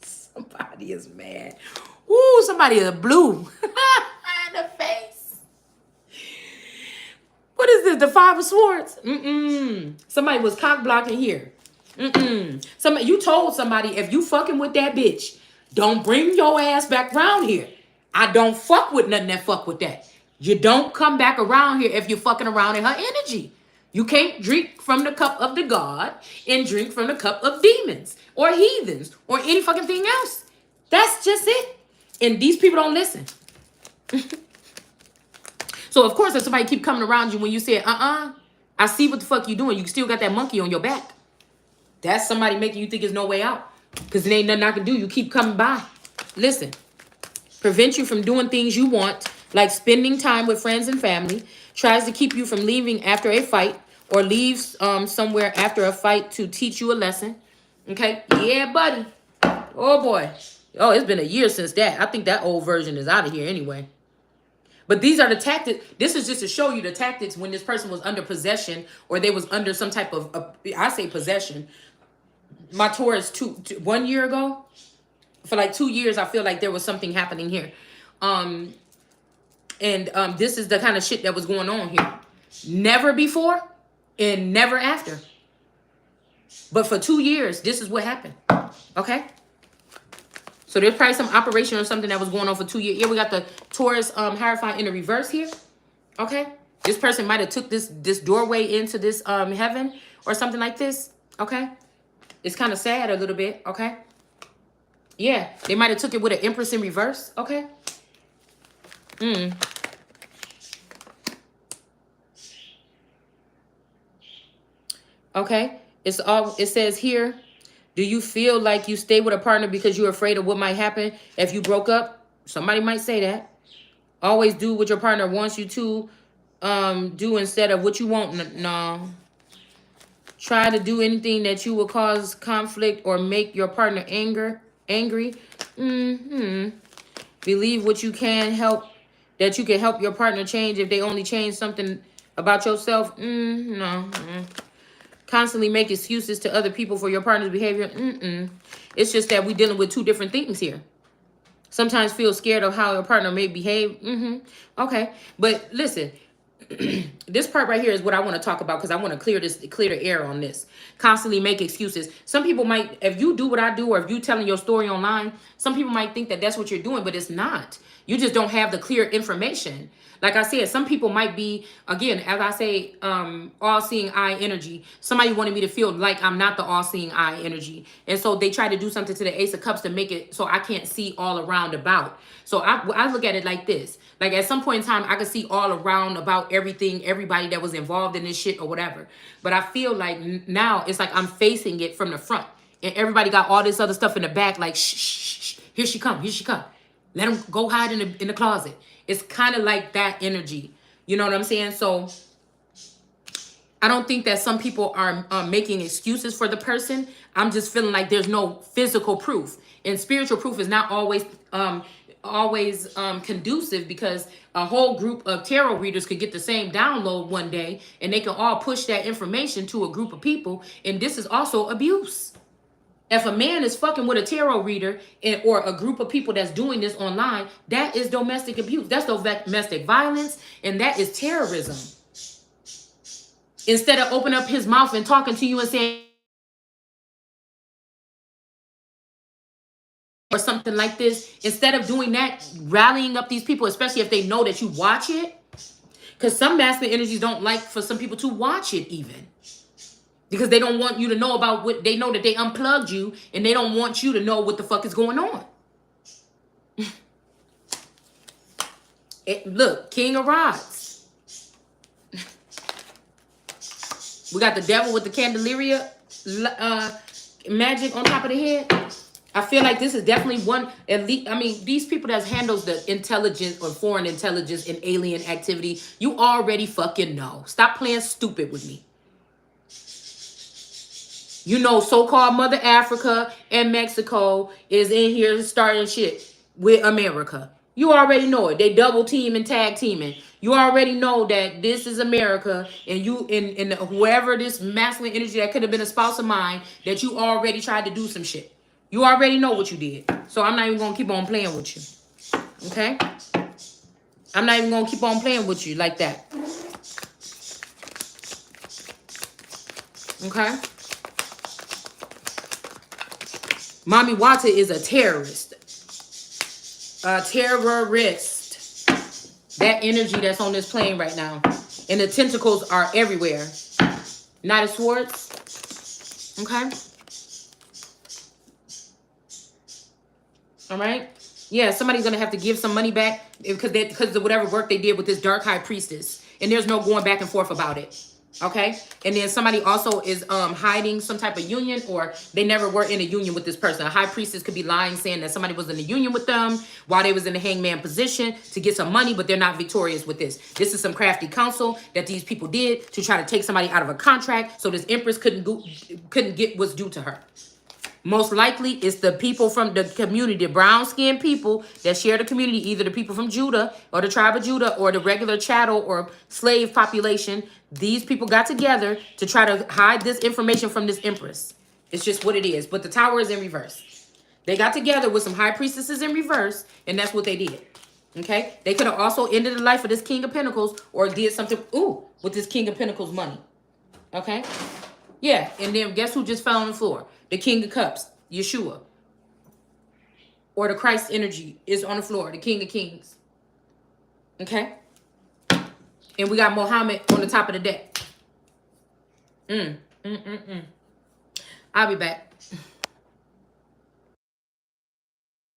Somebody is mad. Ooh, somebody is blue. In the face. What is this? The 5 of Swords? Somebody was cock blocking here. Somebody, you told somebody, if you fucking with that bitch, don't bring your ass back around here. I don't fuck with nothing that fuck with that. You don't come back around here if you're fucking around in her energy. You can't drink from the cup of the God and drink from the cup of demons or heathens or any fucking thing else. That's just it. And these people don't listen. So, of course, if somebody keep coming around you when you say, I see what the fuck you doing. You still got that monkey on your back. That's somebody making you think there's no way out. Because it ain't nothing I can do. You keep coming by. Listen. Prevent you from doing things you want, like spending time with friends and family. Tries to keep you from leaving after a fight or leaves somewhere after a fight to teach you a lesson. Okay? Yeah, buddy. Oh, boy. Oh, it's been a year since that. I think that old version is out of here anyway. But these are the tactics. This is just to show you the tactics when this person was under possession or they was under some type of, I say possession. My Taurus 1 year ago, for like 2 years, I feel like there was something happening here. This is the kind of shit that was going on here. Never before and never after. But for 2 years, this is what happened. Okay? So there's probably some operation or something that was going on for 2 years. Yeah, we got the Taurus Hierophant in the reverse here. Okay? This person might have took this doorway into this heaven or something like this. Okay? It's kind of sad a little bit. Okay? Yeah, they might have took it with an Empress in reverse. Okay? Okay? It says here, do you feel like you stay with a partner because you're afraid of what might happen if you broke up? Somebody might say that. Always do what your partner wants you to do instead of what you want. No. Try to do anything that you will cause conflict or make your partner angry. Believe what you can help, that you can help your partner change if they only change something about yourself. No. Constantly make excuses to other people for your partner's behavior. It's just that we're dealing with two different things here. Sometimes feel scared of how your partner may behave. Okay. But listen, this part right here is what I want to talk about, because I want to clear the air on this. Constantly make excuses. Some people might, if you do what I do, or if you telling your story online, some people might think that that's what you're doing, but it's not. You just don't have the clear information. Like I said, some people might be, again, as I say, all-seeing eye energy. Somebody wanted me to feel like I'm not the all-seeing eye energy. And so they try to do something to the Ace of Cups to make it so I can't see all around about. So I look at it like this. Like at some point in time, I could see all around about everything, everybody that was involved in this shit or whatever. But I feel like now it's like I'm facing it from the front. And everybody got all this other stuff in the back, like, shh, shh, shh. Here she come, here she come. Let them go hide in the closet. It's kind of like that energy. You know what I'm saying? So I don't think that some people are making excuses for the person. I'm just feeling like there's no physical proof. And spiritual proof is not always conducive, because a whole group of tarot readers could get the same download one day and they can all push that information to a group of people. And this is also abuse. If a man is fucking with a tarot reader or a group of people that's doing this online, that is domestic abuse. That's domestic violence, and that is terrorism. Instead of opening up his mouth and talking to you and saying, or something like this, instead of doing that, rallying up these people, especially if they know that you watch it, because some masculine energies don't like for some people to watch it even. Because they don't want you to know about what they know, that they unplugged you, and they don't want you to know what the fuck is going on. Look, King of Rods. We got the devil with the Candelaria magic on top of the head. I feel like this is definitely one, at least, I mean, these people that handles the intelligence or foreign intelligence and alien activity, you already fucking know. Stop playing stupid with me. You know, so-called Mother Africa and Mexico is in here starting shit with America. You already know it. They double team and tag teaming. You already know that this is America, and you and whoever this masculine energy that could have been a spouse of mine, that you already tried to do some shit. You already know what you did. So I'm not even gonna keep on playing with you. Okay? I'm not even gonna keep on playing with you like that. Okay? Mommy Wata is a terrorist. A terrorist. That energy that's on this plane right now. And the tentacles are everywhere. Knight of Swords. Okay? All right? Yeah, somebody's going to have to give some money back because of whatever work they did with this dark high priestess. And there's no going back and forth about it. Okay? And then somebody also is hiding some type of union, or they never were in a union with this person. A high priestess could be lying, saying that somebody was in a union with them while they was in the hangman position to get some money, but they're not victorious with this. This is some crafty counsel that these people did to try to take somebody out of a contract so this empress couldn't get what's due to her. Most likely, it's the people from the community, the brown-skinned people that share the community, either the people from Judah or the tribe of Judah or the regular chattel or slave population. These people got together to try to hide this information from this empress. It's just what it is. But the tower is in reverse. They got together with some high priestesses in reverse, and that's what they did. Okay? They could have also ended the life of this King of Pentacles or did something, with this King of Pentacles money. Okay? Yeah, and then guess who just fell on the floor? The King of Cups, Yeshua. Or the Christ energy is on the floor, the King of Kings. Okay? And we got Muhammad on the top of the deck. I'll be back.